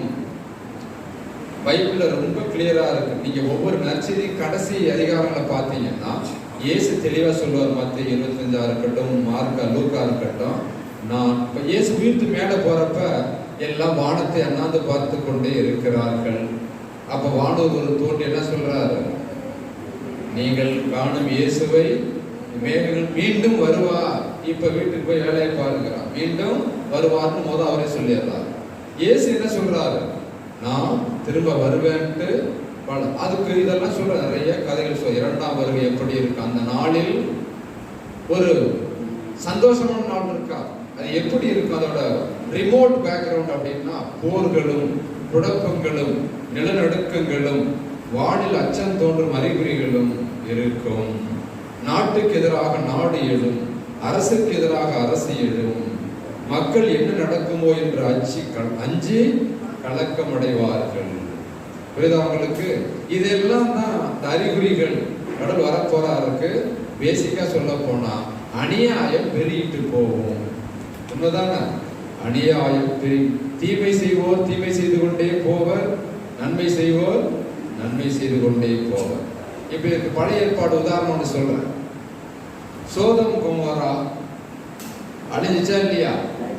பைபிள்ல ரொம்ப கிளியரா இருக்கு. நீங்க ஒவ்வொரு நற்செய்தியும் கடைசி அதிகாரங்களை பார்த்தீங்கன்னா இயேசு தெளிவா சொல்லுவார். மத்திய 25 இருக்கட்டும், மார்க்கா, லூக்கா இருக்கட்டும். நான் இப்ப இயேசு உயிர்த்து மேல போறப்ப எல்லாம் வானத்தை அண்ணாந்து பார்த்து கொண்டே இருக்கிறார்கள். அப்ப வானூர் ஒரு தோன்றி என்ன சொல்றாரு? நீங்கள் காணும் இயேசுவை மேகங்கள் மீண்டும் வருவார். இப்ப வீட்டுக்கு போய் வேலையை பாருங்கிறார். மீண்டும் வருவார்னு முதல் அவரே சொல்லிடுறாரு. இயேசு என்ன சொல்றாரு? நான் திரும்ப வருவேன்ட்டு. அதுக்கு இதெல்லாம் சொல்ற நிறைய கதைகள் சொல்ல. இரண்டாம் வருகை எப்படி இருக்கு? அந்த நாளில் ஒரு சந்தோஷமான நாள் இருக்கா? அது எப்படி இருக்கும்? அதோட ரிமோட் பேக்ரவுண்ட் அப்படின்னா போர்களும் குழப்பங்களும் நிலநடுக்கங்களும் வானில் அச்சம் தோன்றும் அறிகுறிகளும் இருக்கும். நாட்டுக்கு எதிராக நாடு எழும், அரசுக்கு எதிராக அரசு எழும். மக்கள் என்ன நடக்குமோ என்று அஞ்சி கலக்கமடைவார்கள். புரியுதா உங்களுக்கு? இதெல்லாம் தான் அறிகுறிகள். கடவுள் வரப்போறாருக்கு. பேசிக்கா சொல்ல போனா அநியாயம் பெருகிட்டு போகும். உண்மைதானே? அநியாயம் தீமை செய்வோர் தீமை செய்து கொண்டே போவர், நன்மை செய்வோர் நன்மை செய்து கொண்டே போவார். இப்போ இதுக்கு பழைய ஏற்பாடு உதாரணம் ஒன்று சொல்றேன். சோதம் குமாரா அழிஞ்சிச்சா இல்லையா?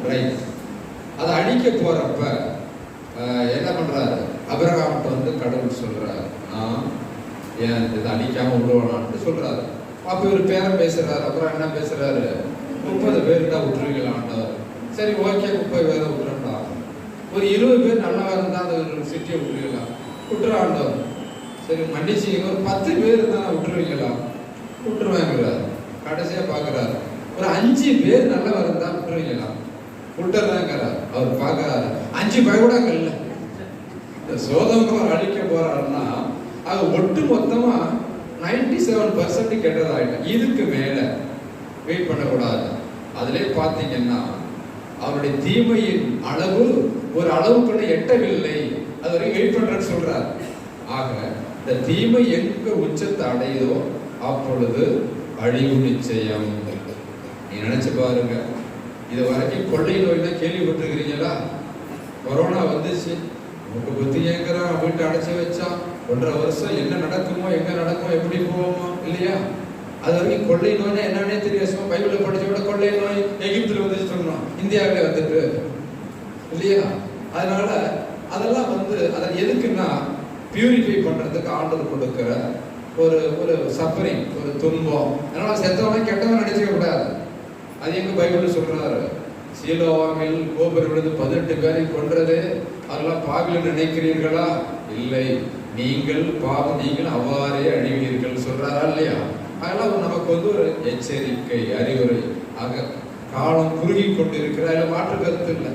ரைட். அதை அழிக்க போறப்ப என்ன பண்றாரு? அபிரகாம்கிட்ட வந்து கடவுள் சொல்றாரு, நான் ஏன் இதை அழிக்காம விடுவானான்னு சொல்றாரு. அப்ப இவர் பேரம் பேசுறாரு. அப்புறம் என்ன பேசுறாரு? 30 பேருட்டா விட்டுருவீங்களான்றார். சரி, ஓகே, 30 பேரை விட்டுறா. ஒரு 20 பேர் நல்லவா இருந்தா அந்த சிட்டியை விட்டுருவீங்களா? விட்டுறாண்டவர். சரி, மன்னிச்சிங்க, ஒரு 10 பேர் இருந்தா விட்டுருவீங்களா? விட்டுருவாங்கிறார். கடைசியா பாக்குறாரு, ஒரு 5 பேர் நல்லவா இருந்தா விட்டுருவீங்களா? விட்டுறாங்கிறார். அவர் பாக்குறாரு, 5 பேர் கூட இல்ல. இந்த சோதம் அழிக்க போறாருன்னா அது ஒட்டு மொத்தமா 97% கெட்டதாயிடும். இதுக்கு மேல வெயிட் பண்ணக்கூடாது. அதிலே பார்த்தீங்கன்னா அவருடைய தீமையின் அளவு ஒரு அளவுக்குள்ள எட்டவில்லை, அது வரைக்கும் வெயிட் பண்றேன்னு சொல்றாரு. ஆக இந்த தீமை எங்க உச்சத்தை அடையுதோ அப்பொழுது அழிவு நிச்சயம். நீ நினைச்சு பாருங்க, இது வரைக்கும் கொள்ளை நோய் தான் கேள்விப்பட்டிருக்கிறீங்களா? கொரோனா வந்துச்சு, உங்க புத்தி ஏங்குறான், வீட்டை அடைச்சி வச்சா 1.5 வருஷம் என்ன நடக்குமோ, எங்க நடக்குமோ, எப்படி போவோமோ இல்லையா? அது வரைக்கும் கொள்ளை நோய்னா என்னன்னே தெரியும். பைபிளை படிச்ச விட கொள்ளை நோய் எகிப்துல வந்துச்சு சொன்னோம், இந்தியாவில வந்துட்டு இல்லையா? அதனால அதெல்லாம் அதை எதுக்குன்னா பியூரிஃபை பண்றதுக்கு ஆண்டவர் கொடுக்கிற ஒரு சஃபரிங், ஒரு துன்பம். அதனால செத்தவன கெட்டவன் நினைச்சுக்க கூடாது. அது எங்க பைபிள் சொல்றாரு, சீலோவாமில் கோபுரம் விழுந்து 18 பேரை கொன்றது அதெல்லாம் பாவில நினைக்கிறீர்களா? இல்லை, நீங்கள் அவ்வாறே அழிவீர்கள் சொல்றாரா இல்லையா? அதெல்லாம் நமக்கு ஒரு எச்சரிக்கை, அறிவுரை. ஆக காலம் குறுகி கொண்டிருக்கிற, அதில் மாற்று கருத்து இல்லை.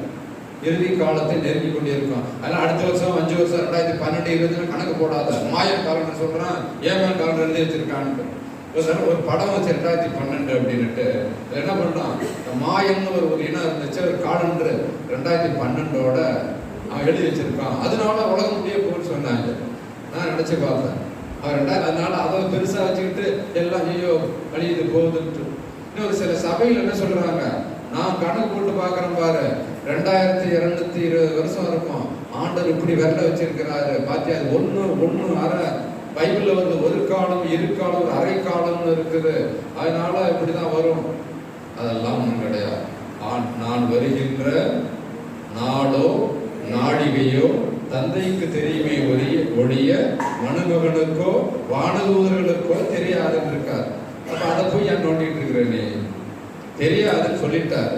இறுதி காலத்தை நெருங்கி கொண்டே இருக்கும். அதெல்லாம் அடுத்த வருஷம் 5 வருஷம் 2012 20 கணக்கு போடாத. மாயன் காலண்டர் சொல்றான், ஏமன் காலண்டர் எழுதி வச்சிருக்கான்னு. ஒரு படம் வச்சு 2012 அப்படின்னுட்டு என்ன பண்றான், மாயன் ஒரு இனம் இருந்துச்சு, ஒரு காலண்டர் 2012ஓட அவன் எழுதி வச்சிருக்கான். அதனால உலகம் முடிய போன்னு சொன்னாங்க. நான் நினைச்சு பார்த்தேன். அதனால அதை பெருசா வச்சுக்கிட்டு எல்லாம் ஐயோ அழியுது போகுதுன்ட்டு. இன்னொரு சில சபையில் என்ன சொல்றாங்க, நான் கணக்கு போட்டு பாக்குறேன் பாரு, 2220 வருஷம் இருக்கும், ஆண்டவர் இப்படி விரல வச்சிருக்கிறாரு பாத்தியா? அது ஒண்ணு அரை பைபிள்ல வந்து ஒரு காலம், இரு காலம், ஒரு அரை காலம்னு இருக்குது. அதனால இப்படிதான் வரும். அதெல்லாம் ஒன்றும் கிடையாது. நான் வருகின்ற நாளோ நாழிகையோ தந்தைக்கு தெரியுமே ஒழிய மனுமகனுக்கோ வானதூதர்களுக்கோ தெரியாதுன்னு இருக்காரு. அப்ப அதை போய் ஏன் நோண்டிட்டு இருக்கிறேனே? தெரியாதுன்னு சொல்லிட்டாரு.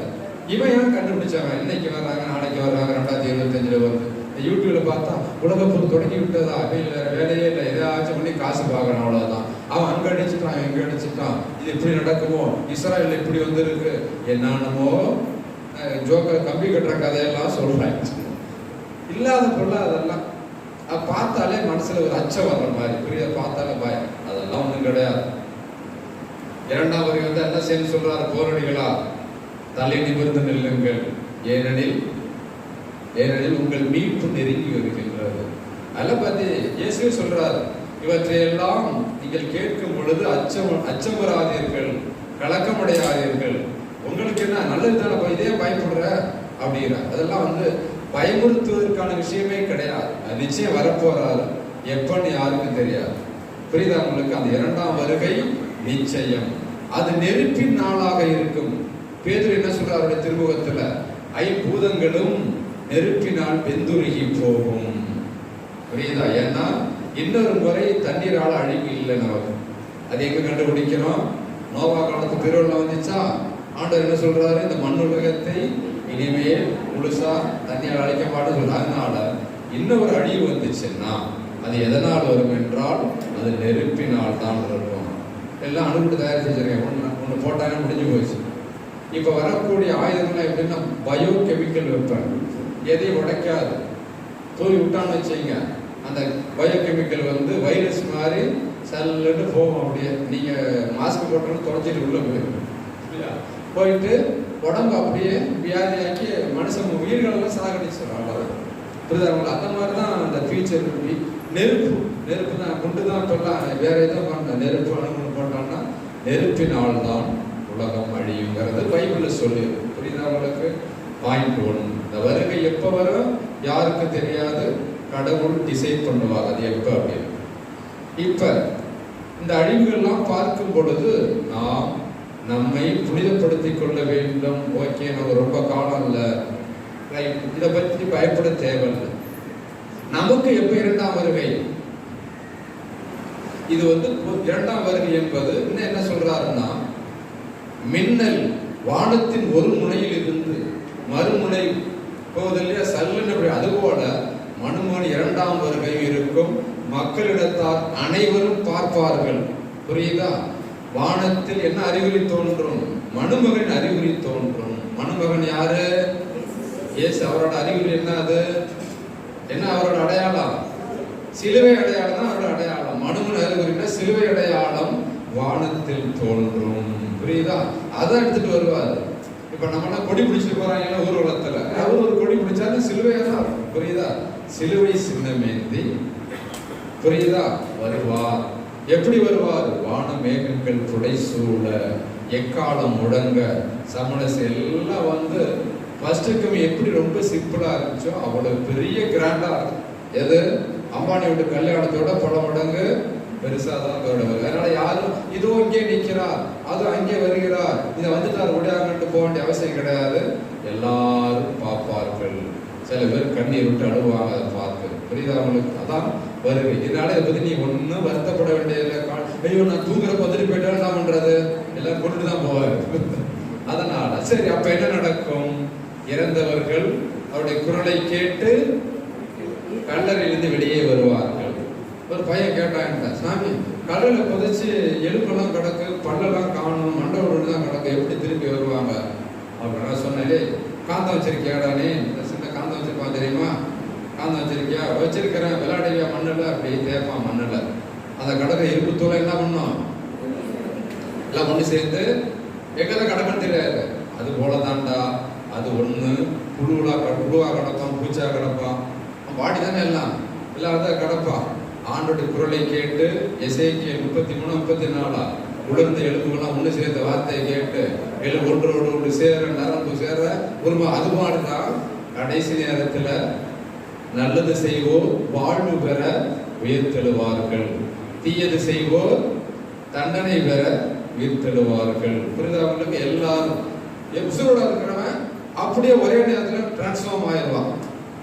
இவன் ஏன் கண்டுபிடிச்சாங்க? இன்னைக்கு வர்றாங்க, நாளைக்கு வர்றாங்க, 2025 வருது. யூடியூப்ல பார்த்தா உலகப்போர் தொடங்கி விட்டதா? வேலையே இல்லை, எதாச்சும் பண்ணி காசு பார்க்கணும், அவ்வளவுதான். அவன் அங்க அடிச்சுட்டான், எங்க அடிச்சுட்டான், இது இப்படி நடக்குமோ, இஸ்ராயல் இப்படி வந்துருக்கு, என்னமோ ஜோக்கர் கம்பி கட்டுற கதையெல்லாம் சொல்றாங்க. இல்லாத பொருள் அதெல்லாம் பார்த்தாலே மனசுல ஒரு அச்சம் வர்ற மாதிரி, புரிய பார்த்தாலே பயம். அதெல்லாம் ஒண்ணும் கிடையாது. 2ஆம் வரி என்ன செய்ய சொல்றாரு? போரடிகளா, தலை நிமிர்ந்து நில்லுங்கள், ஏனெனில் உங்கள் மீட்பு நெருங்கி வருகின்றது. அதெல்லாம் பார்த்து இயேசுவே சொல்றாரு, இவற்றையெல்லாம் நீங்கள் கேட்கும் பொழுது அச்சம் வராதீர்கள், கலக்கமடையாதீர்கள். உங்களுக்கு என்ன நல்லது தானே, இதே பயப்படுற அப்படிங்கிற. அதெல்லாம் பயமுறுத்துவதற்கான விஷயமே கிடையாது. அது நிச்சயம் வரப்போறாரு, எப்பன்னு யாருக்கும் தெரியாது. புரியுதா உங்களுக்கு? அந்த 2ஆம் வருகை நிச்சயம். அது நெருப்பின் நாளாக இருக்கும். பேதுரு என்ன சொல்றாரு அவருடைய திருமுகத்துல, ஐம்பூதங்களும் நெருப்பினால் வெந்துருகி போகும். புரியுதா? ஏன்னா இன்னொரு முறை தண்ணீரால அழிவு இல்லை நமக்கு. அது எங்க கண்டுபிடிக்கிறோம்? நோவா காலத்து பெருவெள்ளம் வந்துச்சா, ஆண்டவர் என்ன சொல்றாரு, இந்த மண்ணுலகத்தை இனிமேல் முழுசா தண்ணியால் அழிக்க மாட்டேன்னு சொல்றாரு. அதனால இன்னொரு அழிவு வந்துச்சுன்னா அது எதனால் வரும் என்றால் அது நெருப்பினால் தான் இருக்கும். எல்லாம் அணுகுண்டு தயார் செஞ்சிருக்கேன், ஒன்று போட்டாங்க, முடிஞ்சு போச்சு. இப்போ வரக்கூடிய ஆயுதங்கள்லாம் எப்படின்னா பயோ கெமிக்கல் வெப்பன், எதையும் உடைக்காது. தூவி விட்டான்னு வச்சுங்க, அந்த பயோ கெமிக்கல் வைரஸ் மாதிரி சல்லுன்னு போகும். அப்படியே நீங்க மாஸ்க் போட்டோன்னு தொலைச்சிட்டு உள்ள போயிட்டு உடம்பு அப்படியே வியாதியாக்கி மனுஷன் உயிர்களெல்லாம் சாகடிச்சிடும். புரியுதா? அந்த மாதிரி தான் அந்த ஃபியூச்சர். நெருப்பு தான், குண்டு தான் சொல்லலாம், வேற எதுவும் பண்ண. நெருப்பு அணுகுன்னு போட்டோம்னா நெருப்பினால் தான் உலகம் அழியுங்கிறது பைபிள்ல சொல்லு. புரியுதா உங்களுக்கு? பாயிண்ட் 1. இந்த வருகை எப்போ வரும் யாருக்கும் தெரியாது, கடவுள் டிசைட் பண்ணுவாங்க அது எப்போ அப்படின்னு. இப்ப இந்த அழிவுகள்லாம் பார்க்கும் பொழுது நாம் நம்மை புனிதப்படுத்திக் கொள்ள வேண்டும். ஓகே, நம்ம ரொம்ப காலம் இல்லை, ரைட், இதை பற்றி பயப்பட தேவையில்லை. நமக்கு எப்ப இரண்டாம் வருகை? இது இரண்டாம் வருகை என்பது இன்னும் என்ன சொல்றாருன்னா, மின்னல் வானத்தின் ஒரு முனையில் இருந்து மறுமுனை போவதில்லையா சல்லுன்னு, அதுபோல மனுமகன் இரண்டாம் வருகை இருக்கும். மக்களிடத்தார் அனைவரும் பார்ப்பார்கள். புரியுதா? வானத்தில் என்ன அறிகுறி தோன்றும்? மனுமகன் அறிகுறி தோன்றும். மனுமகன் யாரு? இயேசு. அவரோட அறிகுறி என்ன? அது என்ன? அவரோட அடையாளம் சிலுவை அடையாளம் தான் அவரோட அடையாளம். மனுமகன் அறிகுறினா சிலுவை அடையாளம் வானத்தில் தோன்றும். புரியுதா? அதை எடுத்துட்டு வருவார். இப்ப நம்மளாம் கொடி பிடிச்சிட்டு போறாங்க ஊர்வலத்துல, அவர் ஒரு கொடி பிடிச்சாலும் சிலுவையா தான். புரியுதா? சிலுவை சின்னமேந்தி, புரியுதா, வருவார். எப்படி வருவார்? வான மேகங்கள் புடை சூழ, எக்காலம் முழங்க, சமணஸ் எல்லாம் ஃபர்ஸ்ட்டுக்கு எப்படி ரொம்ப சிம்பிளா இருந்துச்சோ அவ்வளவு பெரிய கிராண்டா இருக்கும். எது? அம்பானி வீட்டு கல்யாணத்தோட பல மடங்கு பெருசா தான் வருவார். அதனால யாரும் இதோ இங்கே நிற்கிறார், அது அங்கே வருகிறார், இதை வந்துட்டார் ஒடியாங்கட்டு போக வேண்டிய அவசியம் கிடையாது. எல்லாரும் பார்ப்பார்கள். சில பேர் கண்ணீர் விட்டு அழுவாங்க அதை பார்த்து. புரியுதா உங்களுக்கு? அதான் வருகை. இதனால இதை பத்தி நீ ஒன்னும் வருத்தப்பட வேண்டியதில்லை. ஐயோ நான் தூங்குற பத்திரி போயிட்டா என்ன பண்றது? எல்லாம் கொண்டு தான் போவாரு. அதனால சரி, அப்ப என்ன நடக்கும்? இறந்தவர்கள் அவருடைய குரலை கேட்டு கல்லறையிலிருந்து வெளியே வருவார்கள். ஒரு பையன் கேட்டாங்க, சாமி கடலை புதைச்சு எலும்பெல்லாம் கிடக்கு, பல்லெல்லாம் காணும், மண்டபம் தான் கிடக்கு, எப்படி திருப்பி வருவாங்க அப்படின்னா சொன்னே, காந்தம் வச்சிருக்கியாடா? நீ சின்ன காந்தம் வச்சிருப்பான் தெரியுமா? காந்தம் வச்சிருக்கியா? வச்சிருக்கிறேன். விளையாடுவியா மண்ணில்? அப்படி தேய்ப்பான் மண்ணில். அந்த கடற்கரை இரும்பு தூளை என்ன பண்ணும்? எல்லாம் ஒன்று சேர்ந்து எங்கதான் கடக்குன்னு தெரியாது. அது போலதான்டா. அது ஒண்ணு புழுவா கிடப்பான், பூச்சா கிடப்பான், வாடி தானே எல்லாம் தான் கிடப்பான். ஆண்டோட குரலை கேட்டு எசேக்கியேல் 33, 34 உலர்ந்த எலும்புகள்லாம் ஒன்று சேர்ந்த வார்த்தையை கேட்டு ஒன்றோடு ஒன்று சேர, நரம்பு சேர ஒரு அது மாதிரிதான் கடைசி நேரத்துல நல்லது செய்வோர் வாழ்வு பெற உயிர்த்தெழுவார்கள், தீயது செய்வோர் தண்டனை பெற உயிர்த்தெழுவார்கள். புரிதவங்களுக்கு எல்லாரும் உசுரோட இருக்கிறவன் அப்படியே ஒரே நேரத்தில் டிரான்ஸ்ஃபார்ம் ஆயிடுவான்.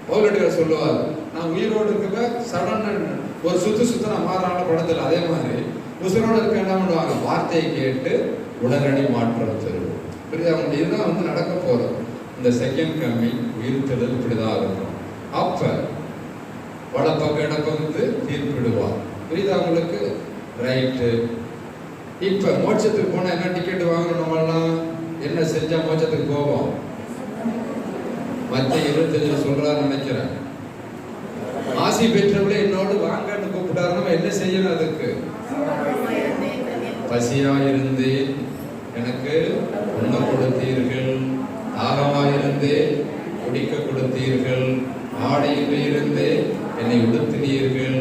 பவுலடிகள் சொல்லுவார், நான் உயிரோடு இருக்க சடன் ஒரு சுத்த நான் மாறான படத்தில். அதே மாதிரி உசுரோடு இருக்க என்ன பண்ணுவாங்க? வார்த்தையை கேட்டு உடனடி மாற்றம் தருவோம். புரியுது? அவங்க இதுதான் நடக்க போறது. இந்த செகண்ட் கம்மிங் உயிர்த்தெழுதல் இப்படிதான் இருக்கும். அப்ப வடப்பக்கம் இடப்பக்கம் தீர்ப்பிடுவார். புரியுது அவங்களுக்கு? ரைட்டு. இப்ப மோட்சத்துக்கு போனா என்ன டிக்கெட் வாங்கணும்? நம்மளாம் என்ன செஞ்சா மோட்சத்துக்கு போவோம்? மத்திய 25 சொல்றாரு நினைக்கிறேன். ஆசி பெற்றவளே என்னோடு வாங்கன்னு கூப்பிட்டாரு. நம்ம என்ன செய்யணும்? அதுக்கு பசியாயிருந்தேன் எனக்கு உண்ண கொடுத்தீர்கள், தாகமாயிருந்தேன் குடிக்க கொடுத்தீர்கள், ஆடையில் இருந்தே என்னை உடுத்தினீர்கள்,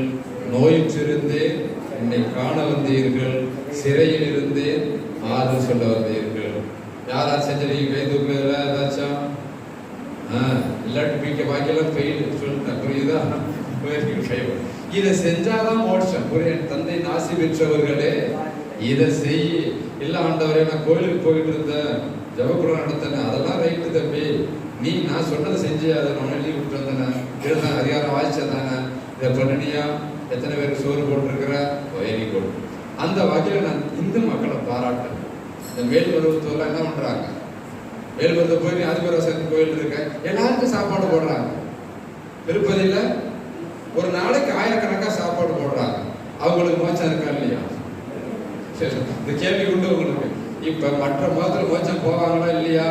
நோயுற்றிருந்தேன் என்னை காண வந்தீர்கள், சிறையில் இருந்தேன் ஆறுதல் சொல்ல வந்தீர்கள். யாரா செஞ்சீங்க? கைதுக்குள்ள ஏதாச்சும் இல்லாட்டி பிக்க பாக்கியெல்லாம் பெயில் சொல்லிட்டேன். புரியுதா? இதை செஞ்சாதான் மோட்சம். என் தந்தை நாசி பெற்றவர்களே இதை செய். இல்ல ஆண்டவரே, நான் கோயிலுக்கு போயிட்டு இருந்தேன், ஜபக்குறம் நடத்தினேன், அதெல்லாம் ரைட்டு தம்பி, நீ நான் சொன்னதை செஞ்சு அதை நான் எழுதி விட்டு வந்தேன், இருந்தான் அதிகாரம் வாசிச்சதானே, இதை பண்ணினியா, எத்தனை பேருக்கு சோறு போட்டிருக்கிற, வெரி குட். அந்த வகையில் நான் இந்து மக்களை பாராட்டேன். இந்த மேல்மருவத்தூர்ல என்ன பண்றாங்க? மேல்மருவத்தை போய் ஆதிபராசக்தி கோயில் இருக்க எல்லாருக்கும் சாப்பாடு போடுறாங்க. திருப்பதியில ஒரு நாளைக்கு ஆயிரக்கணக்கா சாப்பாடு போடுறாங்க. அவங்களுக்கு மோச்சம் இருக்கா இல்லையா? இந்த கேள்வி உண்டு உங்களுக்கு. இப்ப மற்ற மதத்துல மோச்சம் போவாங்களா இல்லையா?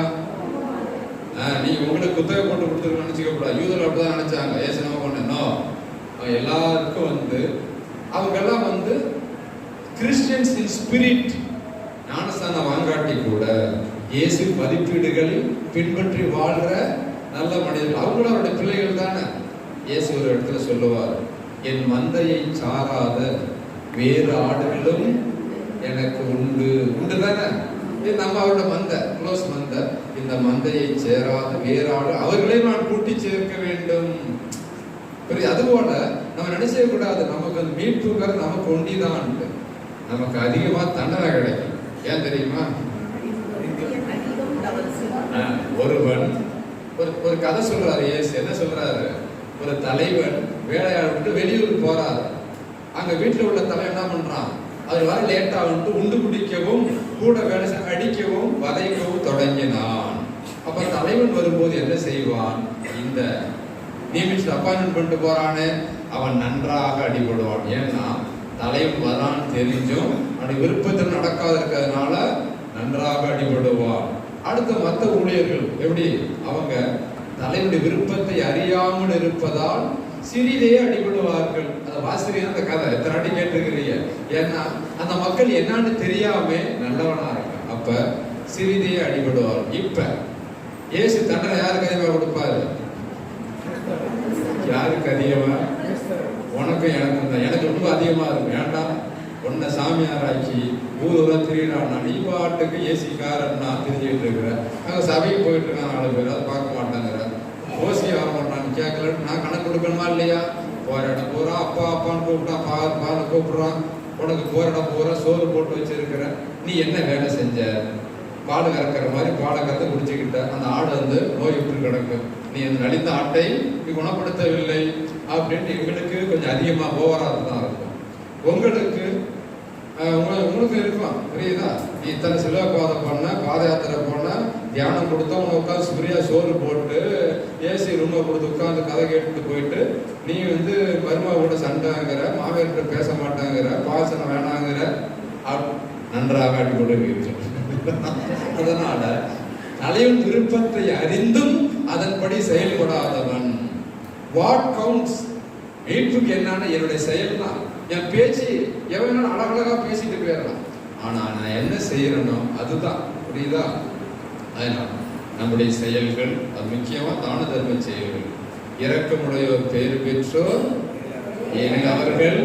நீ உங்களுக்கு புத்தக போட்டு கொடுத்துருக்க நினைச்சுக்க கூடாது. யூதர்கள் அப்படிதான் நினைச்சாங்க. ஏசு நம்ம பண்ணோம் எல்லாருக்கும் அவங்க எல்லாம் கிறிஸ்டியன்ஸ் இன் ஸ்பிரிட் ஞானஸ்தானம் வாங்காட்டி கூட இயேசு மதிப்பீடுகளில் பின்பற்றி வாழ்ற நல்ல மனிதர்கள். அவங்களும் அவருடைய பிள்ளைகள் தானே. இயேசு ஒரு இடத்துல சொல்லுவார், என் மந்தையை சாராத வேறு ஆடுகளும் எனக்கு உண்டு. உண்டு தானே? நம்ம அவரோட மந்தை, க்ளோஸ் மந்தை. இந்த மந்தையை சேராத வேறு ஆடு அவர்களே நான் கூட்டி சேர்க்க வேண்டும். அதுபோல நம்ம நினைச்சே கூடாது நமக்கு அந்த மீட்புங்கிறது நமக்கு ஒண்டிதான், நமக்கு அதிகமா தண்டனை கிடைக்கும். ஏன் தெரியுமா? ஒருவன் ஒரு கதை சொல்றாரு இயேசு. என்ன சொல்றாரு? ஒரு தலைவன் வேலையாள் விட்டு வெளியூர் போறாரு. அங்க வீட்டுல உள்ள தலைவன் என்ன பண்றான்? அவர் வர லேட்டா வந்துட்டு உண்டு குடிக்கவும் கூட வேலை அடிக்கவும் வதைக்கவும் தொடங்கினான். அப்ப தலைவன் வரும்போது என்ன செய்வான்? இந்த நியமிச்சு அப்பாயின்மெண்ட் பண்ணிட்டு போறானே அவன் நன்றாக அடிபடுவான். ஏன்னா தலைவன் வரான்னு தெரிஞ்சும் அவனுடைய விருப்பத்தில் நடக்காத இருக்கிறதுனால நன்றாக அடிபடுவான். அடுத்த மற்ற ஊழியர்கள் எப்படி? அவங்க தலைவனுடைய விருப்பத்தை அறியாமல் இருப்பதால் சிறிதே அடிபடுவார்கள். அந்த வாசிரியர் அந்த கதை எத்தனை அடி கேட்டிருக்கிறீங்க? ஏன்னா அந்த மக்கள் என்னன்னு தெரியாம நல்லவனா இருக்கான். அப்ப சிறிதே அடிபடுவார். இப்ப இயேசு தண்டனை யாருக்கு அதிகமா கொடுப்பாரு? யாருக்கு அதிகமா? உனக்கும் எனக்கும் தான். எனக்கு ரொம்ப அதிகமா இருக்கும். ஏன்டா உன்னை சாமியாராக்கி ஊரெல்லாம் திரியிறான். நீ பாட்டுக்கு ஏசிக்காரன் நான் தெரிஞ்சுக்கிட்டு இருக்கிறேன். அங்கே சபைக்கு போயிட்டு இருக்கான் 4 பேர், அதை பார்க்க மாட்டாங்கிற ஓசி ஆக மாட்டான்னு கேட்கல. நான் கணக்கு கொடுக்கணுமா இல்லையா? போற இடம் பூரா அப்பா அப்பான்னு கூப்பிட்டான், பாரு கூப்பிடுறான். உனக்கு போற இடம் பூரா சோறு போட்டு வச்சிருக்கிற. நீ என்ன வேலை செஞ்ச? பால் கறக்கிற மாதிரி பாலை கறந்து குடிச்சுக்கிட்ட. அந்த ஆடு வந்து நோய் விட்டு கிடக்கும். நீ அந்த நலிந்த ஆட்டை நீ குணப்படுத்தவில்லை அப்படின்ட்டு எங்களுக்கு கொஞ்சம் அதிகமாக ஓவராக தான் இருக்கும். உங்களுக்கு இருக்கும், புரியுதா? நீ இத்தனை சிலுவை பாத யாத்திரை போன, தியானம் கொடுத்தா உனக்கு உட்காந்து சூரியா சோறு போட்டு ஏசி ரூமை கொடுத்து உட்காந்து கதை கேட்டுட்டு போயிட்டு நீ வந்து மருமாவோட சண்டைங்கிற, மாமியார்கிட்ட பேச மாட்டாங்கிற, பாசனம் வேணாங்கிற, நன்றாக அடிபடுவீர்கள். அதனால தலைவன் விருப்பத்தை அறிந்தும் அதன்படி செயல்படாதவன். What counts? மீட்புக்கு என்னன்னா என்னுடைய செயல் தான். என் பேச்சு எவன் அழகழகா பேசிட்டு போயிடலாம், ஆனா நான் என்ன செய்யறேனோ அதுதான், புரியுதா? அதனால் நம்முடைய செயல்கள் அது முக்கியமா தான தர்ம செயல்கள். இரக்கமுடையோர் பேர் பெற்றோர் ஏனெனில் அவர்கள்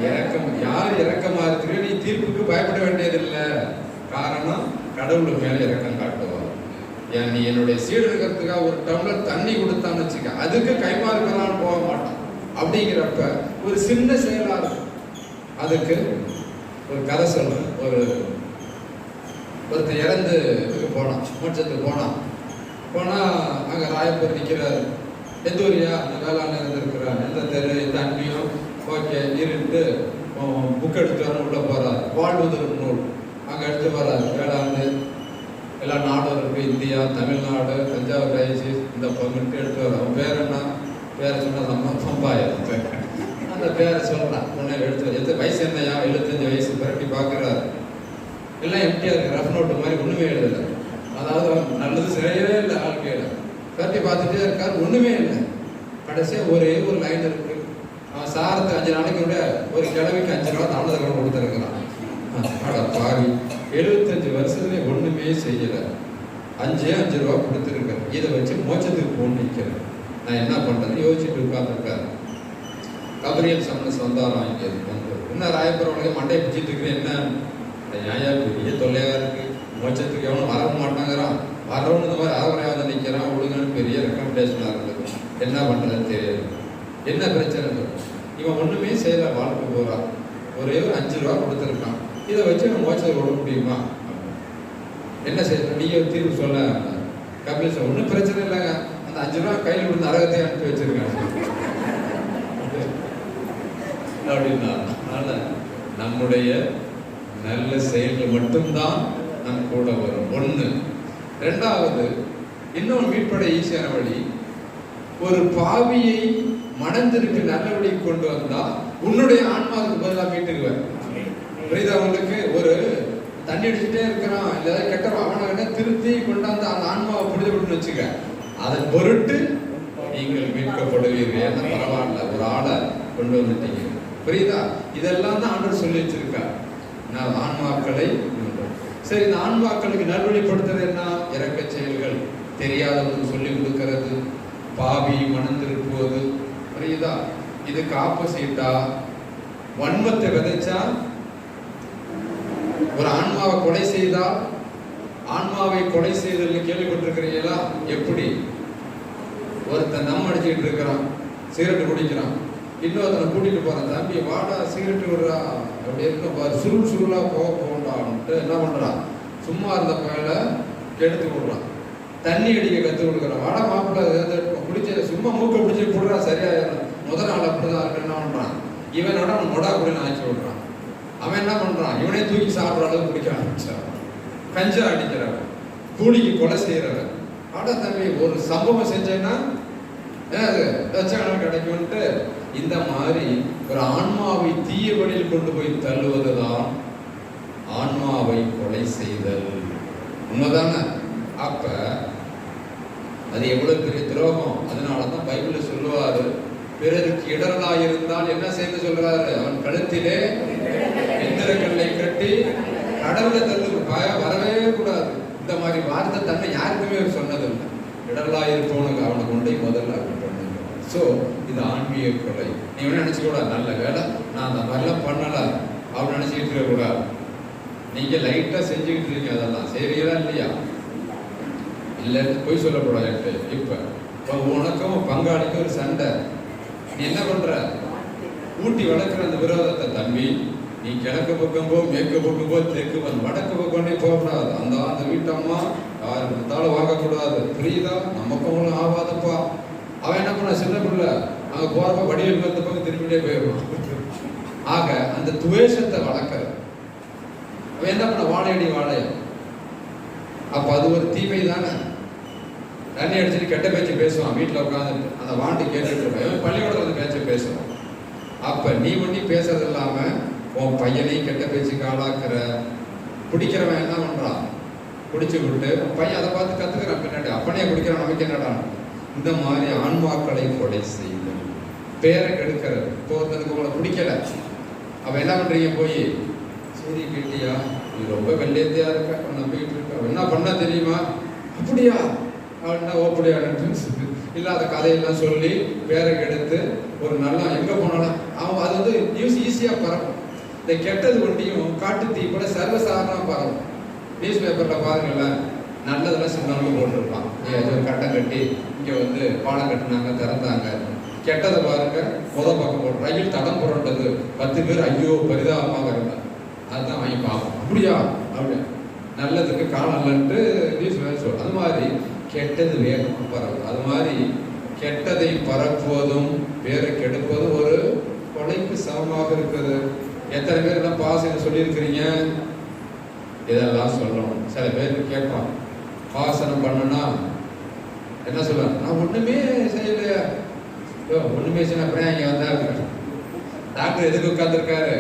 இரக்கம். யார் இரக்கமா இருக்கிறீ? நீ தீர்ப்புக்கு பயப்பட வேண்டியதில்லை. காரணம் கடவுள் மேல இரக்கம் காட்டுவார். ஏன் நீ என்னுடைய சீடு இருக்கிறதுக்காக ஒரு டம்ளர் தண்ணி கொடுத்தான்னு வச்சுக்க, அதுக்கு கைமாறுக்கலான்னு போக மாட்டான். அப்படிங்கிறப்ப ஒரு சின்ன செயலா இருக்கும். அதுக்கு ஒரு கதை சொல்றேன். ஒருத்தர் இறந்து போனான், மோட்சத்துக்கு போனா அங்க ராயப்பர் நிக்கிறாரு. எந்த ஊரியா? அந்த வேளாண் இருந்திருக்கிறார். எந்த தெரு, எந்த அன்பியும் ஓகே இருட்டு புக் எடுத்து வர உள்ள போறாரு. வாழ்வதற்கு நூல் அங்க எடுத்து வர்றாரு. வேளாண் எல்லா நாடும் இருக்கு, இந்தியா, தமிழ்நாடு, தஞ்சாவூர் ஆயிடுச்சு, இந்த பங்குட்டு எடுத்து வர. அவன் பேர் என்ன? பேரை சொன்னா சம்பாயம். அந்த பேரை சொல்றான். உன்னை எடுத்து வயசு என்னையா? 75 வயசு. பரட்டி பாக்குறாரு. எல்லாம் எம்டியா இருக்கு, ரஃப் நோட்டு மாதிரி, ஒண்ணுமே எழுதல. அதாவது நல்லது செய்யவே இல்லை வாழ்க்கையில. பரட்டி பார்த்துட்டே இருக்காரு, ஒண்ணுமே இல்லை. கடைசியா ஒரே ஒரு லைன் இருக்கு. அவன் சாரத்துக்கு 5 நாளைக்கு விட ஒரு கிழமைக்கு 5 ரூபா தாமதம் கொடுத்துருக்கிறான். பாவி, 75 வருஷத்துல ஒண்ணுமே செய்யல. 5 ரூபா கொடுத்துருக்க. இதை வச்சு மோட்சத்துக்கு போன் நிற்கிறேன். நான் என்ன பண்றது யோசிச்சுட்டு உட்கார்ந்துருக்காரு. கபரியல் சம்மஸ் வந்தாராம். இங்கே வந்து என்ன ராயபுரம் மண்டையை பிடிச்சிட்டு இருக்கிறேன். என்ன நியாயா பெரிய தொல்லையா இருக்கு. மோட்சத்துக்கு எவனும் வரவும் மாட்டாங்கிறான். வரவனு இந்த மாதிரி ஆவரையாவது நிற்கிறான். ஒழுங்குன்னு பெரிய ரெக்கமெண்டேஷனாக இருந்தது. என்ன பண்றதுன்னு தெரியாது. என்ன பிரச்சனை? இவன் ஒண்ணுமே செய்யல. வாழ்க்கை போறான். ஒரே ஒரு 5 ரூபா கொடுத்துருக்கான். இதை வச்சு நம்ம மோட்சத்தை விட முடியுமா? என்ன செய்யணும்? நீங்க தீர்வு சொல்ல. கபில் சார் ஒன்றும் பிரச்சனை இல்லைங்க. அந்த 5 ரூபா கையில் கொடுத்து நரகத்தை அனுப்பி வச்சிருக்காங்க அப்படின்னா. அதனால நம்முடைய நல்ல செயல்கள் மட்டும்தான் நம் கூட வரும். 1. 2வது, இன்னொன்று மீட்பட ஈஸியான வழி. ஒரு பாவியை மனம் திருப்பி நல்ல வழிக்கு கொண்டு வந்தா உன்னுடைய ஆன்மாவுக்கு பதிலாக மீட்டுக்குவேன். புரியுதா உங்களுக்கு? ஒரு தண்ணி அடிச்சுட்டே இருக்கிறான், இல்லை கெட்ட அவனை திருத்தி கொண்டாந்து அந்த ஆன்மாவை புரிதப்பட்டு வச்சுக்க. அதன் பொருட்டு நீங்கள் மீட்கப்படுவீர்கள். என்ன பரவாயில்ல, ஒரு ஆளை கொண்டு வந்துட்டீங்க. புரியுதா? இதெல்லாம் தான் ஆண்டவர் சொல்லி வச்சிருக்கார். நான் ஆன்மாக்களை. சரி, இந்த ஆன்மாக்களுக்கு நல்வழிப்படுத்துறது என்ன? இறக்க செயல்கள், தெரியாதவங்களுக்கு சொல்லிக் கொடுக்கிறது, பாவி மனம் திருப்புவது. புரியுதா? இதுக்கு ஆப்போசிட்டா வன்மத்தை விதைச்சா, ஒரு ஆன்மாவை கொலை செய்தால், ஆன்மாவை கொலை செய்தல் கேள்விப்பட்டிருக்கிறீங்களா? எப்படி? ஒருத்தன் தம் அடிச்சுக்கிட்டு இருக்கிறான், சிகரெட் குடிக்கிறான். இன்னொருத்தனை கூட்டிட்டு போறான், தம்பி வாடா சிகரெட் விடுறா அப்படி இருக்க பாரு, சுருளா போகண்டான்ட்டு என்ன பண்றான், சும்மா இருந்த பையில கெடுத்து விடுறான். தண்ணி அடிக்க கற்றுக் கொடுக்குறான். வாடா மாப்பிள்ள குடிச்ச சும்மா மூக்கை பிடிச்சி போடுறா சரியாயிடும். முதல் நாள் அப்படிதான் இருக்கு. என்ன பண்றான், இவனோட அவன் மொடா குடின்னு ஆக்கி விடுறான். அவன் என்ன பண்றான், இவனே தூக்கி சாப்பிட்ற அளவுக்கு குடிக்க ஆரம்பிச்சான். கஞ்சா அடிக்கிறவன், கூலிக்கு கொலை செய்யறவன். ஆடா தம்பி ஒரு சம்பவம் செஞ்சேன்னா லட்சக்கணக்கு கிடைக்கும்ட்டு இந்த மாதிரி ஒரு ஆன்மாவை தீய வழியில் கொண்டு போய் தள்ளுவதுதான் ஆன்மாவை கொலை செய்தல். உண்மைதானே? அப்ப அது எவ்வளவு பெரிய துரோகம். அதனாலதான் பைபிள்ல சொல்லுவாரு, பிறருக்கு இடரலாயிருந்தால் என்ன செய்து சொல்றாரு, அவன் கழுத்திலே எந்திரக்கல்லை கட்டி கடவுளை தள்ளு, வரவே கூடாது. இந்த மாதிரி வார்த்தை தன்னை யாருக்குமே சொன்னதில்லை. இடரலாயிருப்பவனுக்கு அவனை கொண்டே முதல்ல பண்ணுங்க. ஸோ இது ஆன்மீக கொலை. நீ என்ன நினைச்சுக்கூடாது, நல்ல வேலை நான் அந்த மாதிரிலாம் பண்ணல அப்படின்னு நினைச்சுக்கிட்டு இருக்க கூடாது. நீங்க லைட்டா செஞ்சுக்கிட்டு இருக்கீங்க, அதெல்லாம் செய்றீங்களா இல்லையா? இல்லை போய் சொல்லக்கூடாது. இப்போ உனக்கும் பங்காளிக்கும் ஒரு சண்டை, நீ என்ன பண்ற, ஊட்டி வளர்க்குற அந்த விரோதத்தை, தம்பி நீ கிழக்கு பக்கம் போ, மேற்கு பக்கம் போ, தெற்கு வடக்கு பக்கம் போகக்கூடாது. அந்த வீட்டம்மா யாரு கொடுத்தாலும் வாங்கக்கூடாது, புரியுதா? நமக்கு ஒன்றும் ஆகாதப்பா. அவன் என்ன பண்ண, சின்ன பிள்ளை அங்கே போறப்ப வடிவில் இருந்த பக்கம் திரும்பிட்டே போயிடுவான். ஆக அந்த துவேஷத்தை வளர்க்கிற அவன் என்ன பண்ண, வாழையடி வாழையம். அப்ப அது ஒரு தீமை தானே. தண்ணி அடிச்சுட்டு கெட்ட பேச்சு பேசுவான் வீட்டில் உட்காந்துட்டு, அந்த வாண்டி கேட்டுட்டு இருப்பான். பள்ளிக்கூடத்தில் வந்து பேச்சு பேசுவான். அப்ப நீ ஒண்ணி பேசுறது இல்லாம உன் பையனையும் கெட்ட பேச்சுக்கு ஆளாக்குற. குடிக்கிறவன் என்ன பண்றான், குடிச்சு விட்டு பையன் அதை பார்த்து கத்துக்கிறான் பின்னாடி, அப்பனே குடிக்கிறான் நமக்கு என்னடா. இந்த மாதிரி ஆன்மாக்களை கொலை செய்யும், பேரை கெடுக்கிறது. இப்போ ஒருத்தனுக்கு உங்களை பிடிக்கல, அவன் என்ன பண்றீங்க, போய் சரி கேட்டியா நீ ரொம்ப வெள்ளையத்தையா இருக்க நம்பிக்கிட்டு இருக்க, என்ன பண்ண தெரியுமா, அப்படியா அப்படின்னா ஓப்படியா இல்லாத கதையெல்லாம் சொல்லி பேரை கெடுத்து ஒரு நல்லா எங்க போனாலும் அவன் அது வந்து நியூஸ் ஈஸியா பரவும். இந்த கெட்டது ஒன்றியும் காட்டு தீ கூட சர்வசாதாரணமா பரவும். நியூஸ் பேப்பர்ல பாருங்களேன், நல்லதெல்லாம் சின்னவங்க போட்டிருப்பான், கட்டம் கட்டி இங்க வந்து பாலம் கட்டினாங்க திறந்தாங்க. கெட்டதை பாருங்க முதல் பக்கம் போட்டு, ரயில் தடம் புரண்டது 10 பேர் ஐயோ பரிதாபமாக இருந்தாங்க. அதுதான் வாங்கி பார்ப்போம், அப்படியா அப்படி நல்லதுக்கு காலம் இல்லைன்ட்டு நியூஸ் சொல். அது மாதிரி கெட்டது வேகமாக பரவும். அது மாதிரி கெட்டதை பரப்புவதும் பேரை கெடுப்பதும் ஒரு கொலைக்கு சமமாக இருக்குது. எத்தனை பேர் எல்லாம் பாசனம் சொல்லியிருக்கிறீங்க, இதெல்லாம் சொல்லணும். சில பேருக்கு கேட்பான், பாசனம் பண்ணனா என்ன சொல்ல, நான் ஒண்ணுமே செய்யலையா, ஒண்ணுமே செய்ய அப்புறம் இங்க வந்தாங்க. டாக்டர் எதுக்கு உட்கார்ந்துருக்காரு,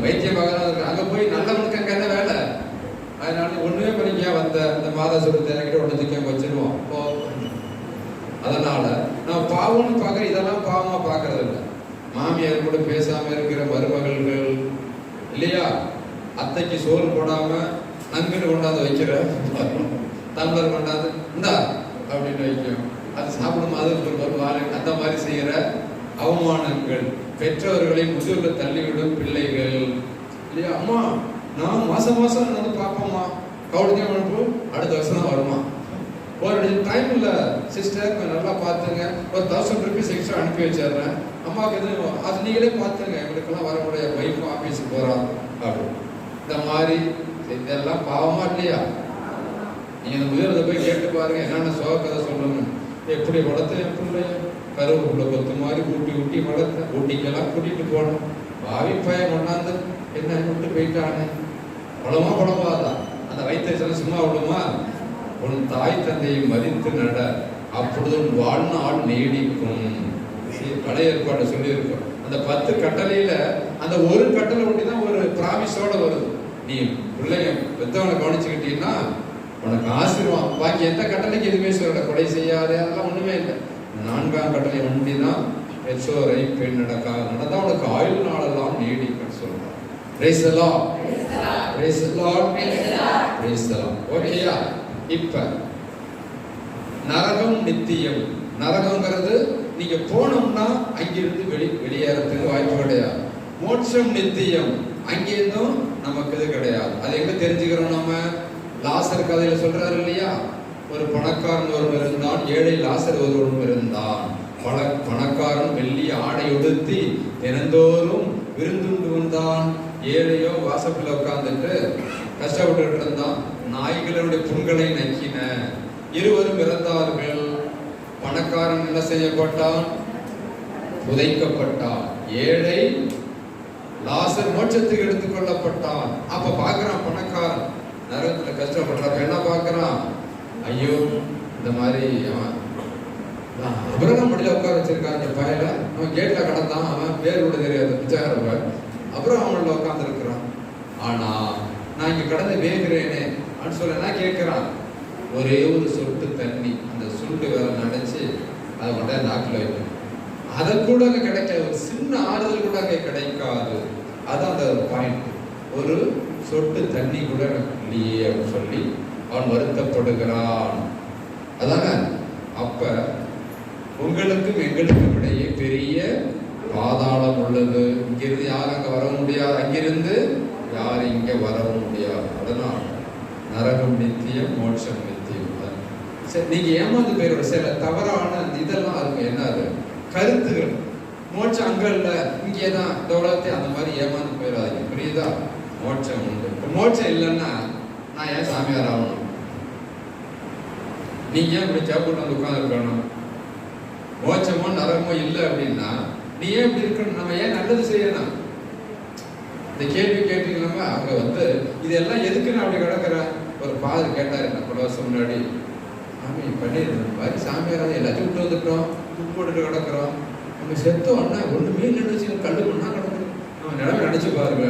வைத்தியம் பார்க்கணும், அங்க போய் நல்லவனுக்கு அங்க என்ன வேலை, அதனால ஒண்ணுமே பண்ணிக்க வந்த இந்த மாதா சுரத்தை என்கிட்ட ஒன்றதுக்கு வச்சிருவோம். அதனால நான் பாவம்னு பார்க்குறேன், இதெல்லாம் பாவமா பார்க்கறது இல்லை. மாமியார் கூட பேசாம இருக்கிற மருமகள்கள் இல்லையா, அத்தைக்கு சோறு போடாம நங்குன்னு கொண்டாந்து வைக்கிற, டம்ளர் கொண்டாந்து இந்தா அப்படின்னு வைக்கும், அது சாப்பிடும் அது அந்த மாதிரி செய்யற அவமானங்கள், பெற்றோர்களை முதுகுல தள்ளிவிடும் பிள்ளைகள் இல்லையா. அம்மா நான் மாசம் வந்து பார்ப்போம்மா, கவுடிஞ்சா அனுப்பு, அடுத்த வருஷம் தான் வருமா, ஒரு டைம் இல்லை சிஸ்டர் கொஞ்சம் நல்லா பார்த்துங்க, ஒரு 1000 rupees எக்ஸ்ட்ரா அனுப்பி வச்சிடுறேன், அம்மாவுக்கு எதுவும் அது நீங்களே பார்த்துங்க, எங்களுக்கெல்லாம் வர முடியாது, ஒய்ஃபும் ஆஃபீஸுக்கு போகிறான் அப்படின்னு. இந்த மாதிரி இதெல்லாம் பாவமா இல்லையா? நீங்க இந்த முதியோரத்தை போய் கேட்டு பாருங்க, என்னென்ன சோக கதை சொல்லணும். எப்படி வளர்த்த என் பிள்ளைய கருவுக்குள்ள கொத்து மாதிரி ஊட்டி வளர்த்த, ஊட்டிக்கெல்லாம் கூட்டிட்டு போனோம், பாவி பையன் கொண்டாந்து என்ன விட்டு போயிட்டானே, குழம்பாதான் அந்த வயிற்று சும்மா விடுமா. உன் தாய் தந்தையை மதித்து நட, அப்பொழுது உன் வாழ்நாள் நீடிக்கும். பழைய ஏற்பாடு சொல்லியிருக்கோம். அந்த 10 கட்டளையில அந்த ஒரு கட்டளை ஒட்டிதான் ஒரு பிராமிஸோட வருது. நீ பிள்ளைங்க பெத்தவனை கவனிச்சுக்கிட்டீங்கன்னா உனக்கு ஆசீர்வாதம். பாக்கி எந்த கட்டளைக்கு எதுவுமே சொல்ல, கொலை செய்யாதே அதெல்லாம் ஒண்ணுமே இல்லை. 4ஆம் கட்டளை ஒண்டிதான் பெற்றோரை பெண் நடந்தா உனக்கு ஆயுள் நாளெல்லாம் நீடிக்கும் சொல்றான். Praise the Lord, praise the Lord, praise the Lord. ஓகேயா? இப்ப நரகம் நித்தியம். நரகங்கிறது நீங்க போனோம்னா அங்கிருந்து வெளியேறதுக்கு வாய்ப்பு கிடையாது. மோட்சம் நித்தியம், அங்கிருந்தும் நமக்கு இது கிடையாது. அது எங்க தெரிஞ்சுக்கிறோம் நம்ம? லாசர் கதையில சொல்றாரு இல்லையா, ஒரு பணக்காரன் ஒருவன் இருந்தான், ஏழை லாசர் ஒருவன் இருந்தான். பணக்காரன் வெள்ளி ஆடை உடுத்தி தினந்தோறும் விருந்துண்டு வந்தான். ஏழையோ வாசப்பில் உட்கார்ந்துட்டு கஷ்டப்பட்டு இருந்தான். நாய்களுடைய புண்களை நக்கின. இருவரும் இறந்தார்கள். பணக்காரன் என்ன செய்யப்பட்டான்? புதைக்கப்பட்டான். ஏழை லாசர் மோட்சத்துக்கு எடுத்துக் கொள்ளப்பட்டான். அப்ப பாக்குறான் பணக்காரன் நரகத்துல கஷ்டப்படுறப்ப என்ன பாக்குறான்? ஐயோ இந்த மாதிரி அவன் அப்புறம் முடியல உட்கார வச்சிருக்கான். இந்த பயல அவன் கேட்ல கடந்தான். அவன் பேர் கூட தெரியாது பிச்சைக்காரவ. அப்புறம் அவங்கள உட்கார்ந்து இருக்கிறான். ஆனா நான் இங்க கடந்து வேகிறேனே அப்படின்னு சொல்ல என்ன கேட்கிறான்? ஒரே ஒரு சொட்டு தண்ணி அந்த சுருட்டு வேற நினைச்சு அதை கொண்டா நாக்கில் வைக்கணும். அதை கூட அங்க கிடைக்காது. ஒரு சின்ன ஆறுதல் கூட அங்கே கிடைக்காது. அதான் அந்த பாயிண்ட். ஒரு சொட்டு தண்ணி கூட எனக்கு இல்லையே அப்படின்னு சொல்லி அவன் வருத்தப்படுகிறான். அதான அப்ப உங்களுக்கும் எங்களுக்கும் இடையே பெரிய பாதாளம் உள்ளது. இங்கிருந்து யாரும் அங்க வர முடியாது, அங்கிருந்து யாரும் இங்க வரவும் முடியாது. அதனால் நரகம் நித்தியம், மோட்சம் நித்தியம். சரி, நீங்க ஏமாந்து பேரோட சில தவறான இதெல்லாம் இருக்கும். என்ன அது? கருத்துகள். மோட்சம் அங்க இல்ல, இங்கேதான் இந்த உலகத்தை அந்த மாதிரி ஏமாந்து போயிடாதீங்க. புரியுதா? மோட்சம் உண்டு. மோட்சம் இல்லைன்னா நான் ஏன் சாமியார் ஆகணும்? நீங்க ஏன் இப்படி சாப்பிட்டு வந்து உட்கார்ந்து இருக்கணும்? மோட்சமோ நரகமோ இல்லை அப்படின்னா நீ ஏன் இப்படி இருக்கணும்? நம்ம ஏன் நல்லது செய்யணும்? இந்த கேள்வி கேட்டீங்களா? அவங்க இதெல்லாம் எதுக்கு நான் அப்படி கிடக்குற? ஒரு பாதர் கேட்டாரு என்ன பல வருஷம் முன்னாடி. சாமி பண்ணிடுறோம் மாதிரி சாமியாராக எல்லாத்தையும் விட்டு வந்துட்டோம், துப்பு போட்டுட்டு கிடக்குறோம். நம்ம செத்தோம்னா ஒண்ணுமே நினைச்சு கல்லு மண்ணா கிடக்குறோம். நம்ம நிலைமை நினைச்சு பாருங்க.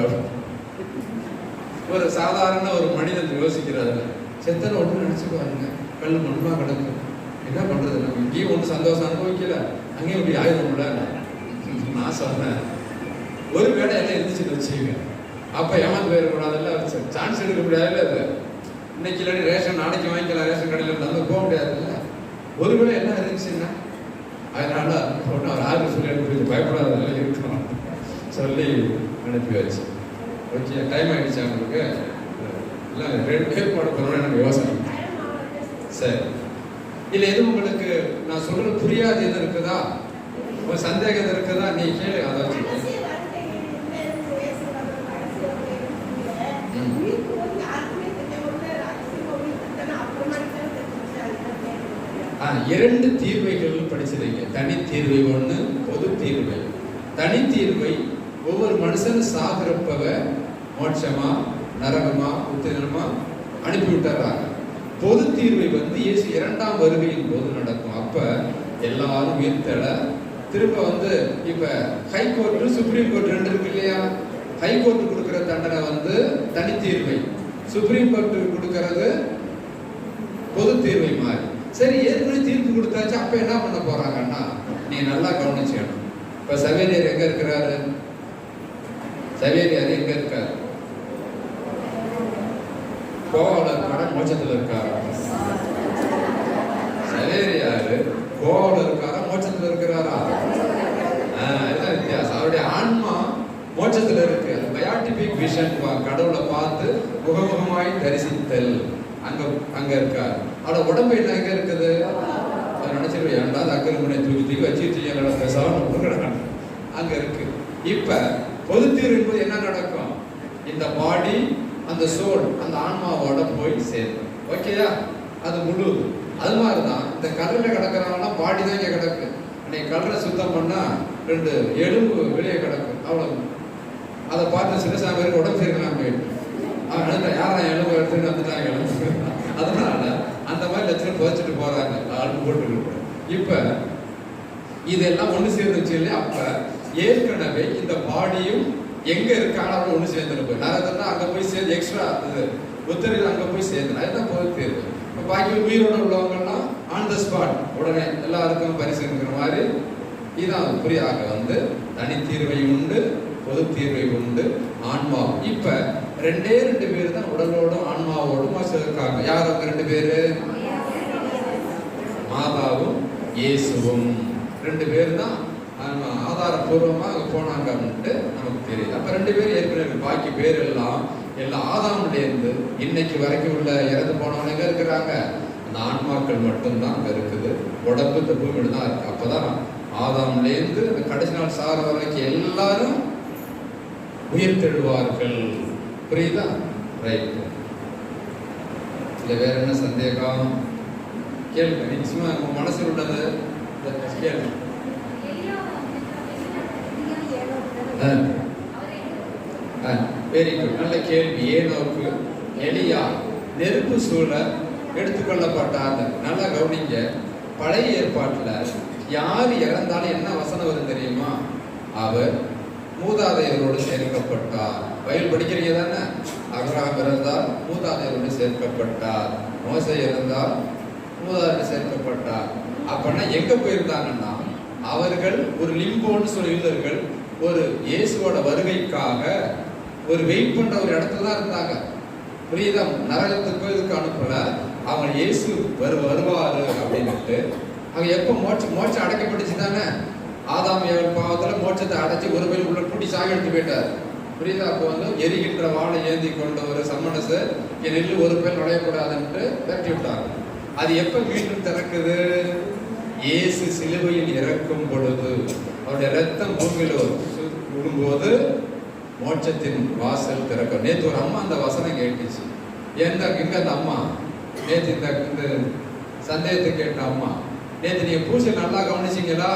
ஒரு சாதாரண ஒரு மனிதன் யோசிக்கிறாரு. செத்தனை ஒன்று நினைச்சு பாருங்க, கல்லு மண்ணா கிடக்கு. என்ன பண்றது? நம்ம இங்கேயும் ஒன்றும் சந்தோஷம் அனுபவிக்கல, அங்கேயும் இப்படி ஆயுதம்ல. நான் சொன்னேன் ஒரு வேலை எல்லாம் இருந்துச்சுன்னு வச்சுங்க. அப்ப ஏமாந்து போயிடக்கூடாதுல்ல, சான்ஸ் எடுக்க முடியாதுல்ல. அது இன்னைக்கு இல்லாட்டி ரேஷன் நாளைக்கு வாங்கிக்கலாம், ரேஷன் கடையில் இருந்து போக முடியாதுல்ல. ஒருவேளை என்ன இருந்துச்சுன்னா அதனால ஒன்று அவர் ஆறு சொல்லி அனுப்பி பயப்படாதெல்லாம் இருக்கணும் சொல்லி அனுப்பி வச்சு. ஓகே, டைம் ஆயிடுச்சு அவங்களுக்கு. இல்லை ஏற்பாடு பண்ணணும் எனக்கு யோசனை. சரி, இல்லை எதுவும் உங்களுக்கு நான் சொல்றது புரியாது எது இருக்குதா? ஒரு சந்தேகம் இருக்குதா? நீ கேளு. அதான் இரண்டு தீர்வைகள் படிச்சிருக்கீங்க. தனி தீர்வை ஒண்ணு, பொது தீர்வை. தனி தீர்வை ஒவ்வொரு மனுஷன் சாகிறப்பவ மோட்சமா நரகமா உத்திரமா அனுப்பி விட்டுறாங்க. பொது தீர்வை இயேசு இரண்டாம் வருகையின் போது நடக்கும். அப்ப எல்லாரும் உயிர்த்தல திரும்ப இப்ப ஹைகோர்ட் சுப்ரீம் கோர்ட் ரெண்டு இருக்கு இல்லையா? ஹைகோர்ட் கொடுக்கிற தண்டனை தனி தீர்வை, சுப்ரீம் கோர்ட் கொடுக்கறது பொது தீர்வை மாதிரி. சரி, ஏற்கனவே தீர்ப்பு கொடுத்தாச்சு. அப்ப என்ன பண்ண போறாங்கன்னா நீ நல்லா கவனிச்சுக்கணும். இப்ப சவேரியார் எங்க இருக்கிறாரு? சவேரியார் எங்க இருக்காரு? கோவால இருக்காரா மோட்சத்துல இருக்காரா? சவேரியாரு கோவால இருக்காரா மோட்சத்துல இருக்கிறாரா? இதுதான் வித்தியாசம். அவருடைய ஆன்மா மோட்சத்துல இருக்கு. பயாட்டிபிக் விஷன், கடவுளை பார்த்து முகமுகமாய் தரிசித்தல் அங்க இருக்காரு. அவட உடம்பு என்ன எங்க இருக்குது? நினைச்சிருவேன் ஏன்டா அக்கறை தூக்கி வச்சுட்டு அங்க இருக்கு. இப்ப பொது தீர்வு என்பது என்ன நடக்கும்? இந்த பாடி அந்த சோல் அந்த ஆன்மாவோட போய் சேரும். ஓகேயா? அது முழுது. அது மாதிரிதான் இந்த கடல்ல கிடக்கிறவங்க பாடி தான் இங்க கிடக்கு. அன்னைக்கு கடலை சுத்தம் பண்ணா 2 எலும்பு வெளியே கிடக்கு. அவ்வளவு. அதை பார்த்து சின்னசாமி உடம்பு சேர்க்கலாம் போயிட்டு அவன் யாரா எலும்பு எடுத்துட்டு வந்துட்டாங்க. அதனால அந்த மாதிரி லட்சணம் புதைச்சிட்டு போறாங்க, ஆள் போட்டு. இப்ப இதெல்லாம் ஒண்ணு சேர்ந்துச்சு இல்லையா? அப்ப ஏற்கனவே இந்த பாடியும் எங்க இருக்காங்க ஒண்ணு சேர்ந்துருப்போம். நரகத்தான் அங்க போய் சேர்ந்து எக்ஸ்ட்ரா உத்தரவு அங்க போய் சேர்ந்து அதுதான் பொது தேர்வு. பாக்கி உயிரோட உள்ளவங்கலாம் ஆன் த ஸ்பாட் உடனே எல்லாருக்கும் பரிசு இருக்கிற மாதிரி இதான் புரியாக தனி தீர்வை உண்டு, பொது தீர்வை உண்டு, ஆன்மா. இப்ப 2 பேர் தான் உடலோடும் ஆன்மாவோடும் இருக்காங்க. யார் அவங்க 2 பேரு? மாதாவும் இயேசுவும் 2 பேர் தான் ஆதாரபூர்வமா அங்க போனாங்கன்ட்டு நமக்கு தெரியுது. அப்ப 2 பேர் ஏற்கனவே. பாக்கி பேர் எல்லாம் ஆதாம்ல இருந்து இன்னைக்கு வரைக்கும் உள்ள இறந்து போனவங்க இருக்கிறாங்க. அந்த ஆன்மாக்கள் மட்டும்தான் அங்க இருக்குது. உடம்பு இந்த பூமியில தான் இருக்கு. அப்பதான் ஆதாம்லேருந்து அந்த கடைசி நாள் சாகிற வரைக்கும் எல்லாரும் உயிர் தெழுவார்கள். புரியுதா? ரைட். இல்லை வேற என்ன சந்தேகம்? கேளுங்க. நீங்க சும்மா உங்க மனசில் உள்ளது கேளுங்க. Very good. நல்ல கேள்வி. ஏனோக்கு எலியா நெருப்பு சூழ எடுத்துக்கொள்ளப்பட்டார். நல்லா கவனிங்க. பழைய ஏற்பாட்டில் யார் இறந்தாலும் என்ன வசனம் வரும் தெரியுமா? அவர் மூதாதையரோடு சேர்க்கப்பட்டார். பைபிள் படிக்கிறீங்க தானே? அபிரகாம் இறந்தால் மூதாதையரோடு சேர்க்கப்பட்டார். மோசே இறந்தால் மூதாதையரோடு சேர்க்கப்பட்டார். அப்படின்னா எங்க போயிருந்தாங்கன்னா அவர்கள் ஒரு லிம்போன்னு சொல்லி யூதர்கள் ஒரு இயேசுவோட வருகைக்காக ஒரு வெயிட் பண்ற ஒரு இடத்துல தான் இருந்தாங்க. புரியுதா? நரகத்துக்கு இதுக்கு அனுப்பல. அவங்க இயேசு வருவாரு அப்படின்ட்டு அவங்க எப்போ மோட்சம் அடைக்கப்பட்டுச்சு தானே? ஆதாம் ஏவல் பாவத்துல மோட்சத்தை அடைச்சி ஒரு பேர் உள்ள கூட்டி சாக எடுத்து போயிட்டார். புரியுதா? அப்போ வந்து எரிகின்ற வாழை ஏந்தி கொண்ட ஒரு சம்மனசு என் நெல்லு ஒரு பேர் நுழையக்கூடாதுன்ட்டு விரட்டி விட்டாங்க. அது எப்ப மீண்டும் திறக்குது? இயேசு சிலுவையில் இறக்கும் பொழுது அவருடைய ரத்தம் பூமியில் விடும்போது மோட்சத்தின் வாசல் திறக்கும். நேற்று ஒரு அம்மா அந்த வசனம் கேட்டுச்சு. எங்க அந்த அம்மா நேற்று இந்த சந்தேகத்தை கேட்ட அம்மா, நேற்று நீங்க பூசை நல்லா கவனிச்சீங்களா?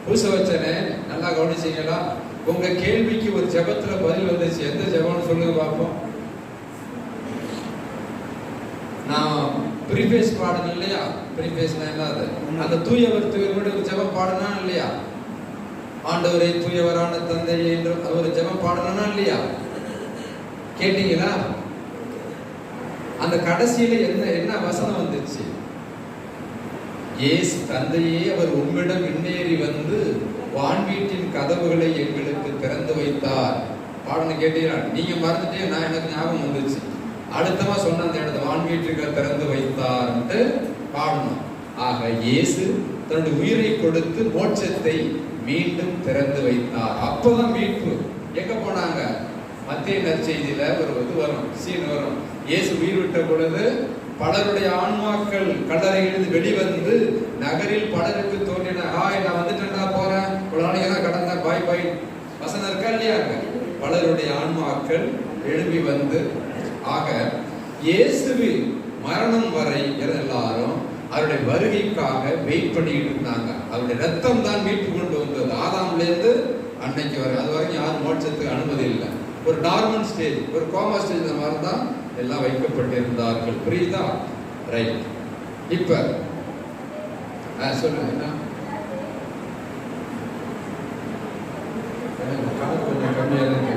பூசை வச்சனே நல்லா கவனிச்சீங்களா? உங்க கேள்விக்கு ஒரு ஜெபத்துல பதில் வந்துச்சு. எந்த ஜெபம்னு சொல்லுங்க பார்ப்போம். நான் ப்ரீஃபேஸ் பாடணும் இல்லையா? ப்ரீஃபேஸ்னா என்னது? அந்த தூயவர் தூயவருடைய ஒரு ஜெபம் பாடணும் இல்லையா? ஆண்டவரை தூயவரான தந்தை என்று ஒரு ஜெபம் பாடணும்னா இல்லையா? கேட்டீங்களா? அந்த கடைசியில என்ன வசனம் வந்துச்சு? இயேசு தந்தையே அவர் உம்மிடம் முன்னேறி வந்து வான் வீட்டின் கதவுகளை எங்களுக்கு திறந்து வைத்தார். பாடணும் கேட்டீங்களா? நீங்க மறந்துட்டே, நான் எனக்கு ஞாபகம் வந்துச்சு. அடுத்தமா சொன்ன அந்த இடத்த வான் வீட்டுக்கு திறந்து வைத்தார்ன்ட்டு பாடணும். ஆக இயேசு தன்னுடைய உயிரை கொடுத்து மோட்சத்தை மீண்டும் திறந்து வைத்தார். அப்பதான் மீட்பு. எங்க போனாங்க? மத்திய நற்செய்தியில ஒரு இது வரும், சீன் வரும். இயேசு உயிர் விட்ட பொழுது பலருடைய ஆன்மாக்கள் கல்லறையிலிருந்து வெளிவந்து நகரில் பலருக்கு தோன்றின. ஹாய், நான் வந்துட்டேன்டா, போறேன், ஒரு நாளைக்கு தான் கடந்த பாய் பாய் வசனம் இருக்கா இல்லையா? பலருடைய ஆன்மாக்கள் எழுப்பி வந்து, ஆக இயேசுவின் மரணம் வரை எல்லாரும் அவருடைய வருகைக்காக வெயிட் பண்ணிட்டு இருந்தாங்க. அவருடைய ரத்தம் தான் மீட்பு கொண்டு வந்தது. ஆதாம்ல இருந்து அன்னைக்கு வரை அது வரைக்கும் யாரும் மோட்சத்துக்கு அனுமதி இல்லை. ஒரு நார்மல் ஸ்டேஜ், ஒரு கோமா ஸ்டேஜ் இந்த மாதிரி தான் எல்லாம் வைக்கப்பட்டிருந்தார்கள். புரியுதா? ரைட். இப்ப சொல்லுங்க. என்ன கொஞ்சம் கம்மியா இருக்கு.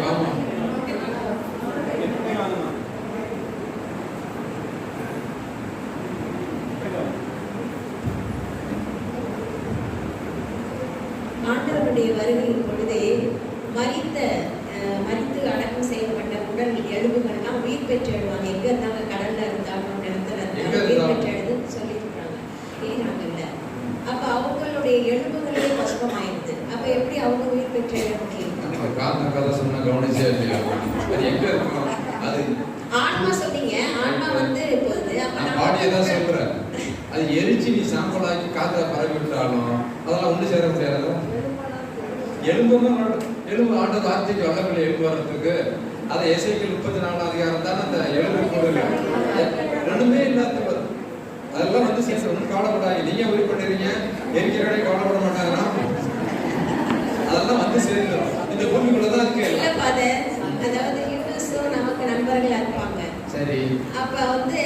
ஆமா, ஆண்டவருடைய வருகையின் பொழுதே மரித்து அடக்கம் செய்யப்பட்ட உடல் எலும்புகள்லாம் உயிர் பெற்று எழுவாங்க. எங்க இருந்தாங்க? கடல்ல இருந்தாலும் இடத்துல இருந்தாலும் உயிர் பெற்று எழுதுன்னு சொல்லியிருக்காங்க. ஏறாங்கல்ல. அப்ப அவங்களுடைய எலும்புகளே பசுபமாயிருது. அப்ப எப்படி அவங்க உயிர் பெற்று எழுத முடியும்? ஆன்மா சொன்னீங்க. ஆன்மா வந்து சொல்றேன். அது எரிச்சு நீ சாம்பலாக்கி காத்துல பரவி விட்டாலும் அதெல்லாம் ஒண்ணு சேர முடியாது. எலும்பு ஆண்டு வார்த்தைக்கு வல்லவில்லை எலும்பு வர்றதுக்கு. அதை எசேக்கியேல் 34 அதிகாரம் தான் அந்த எலும்பு போடுங்க. ரெண்டுமே இல்லாத வரும். அதெல்லாம் வந்து சேர்த்து ஒன்றும் கவலைப்படாங்க. நீங்க உயிர் பண்ணிடுறீங்க, எரிக்கிறவனே கவலைப்பட மாட்டாங்கன்னா அதெல்லாம் வந்து சேர்ந்துடும். இந்த பூமிக்குள்ளதான் இருக்கு. அதாவது நமக்கு நண்பர்களா இருப்பாங்க. சரி. அப்ப வந்து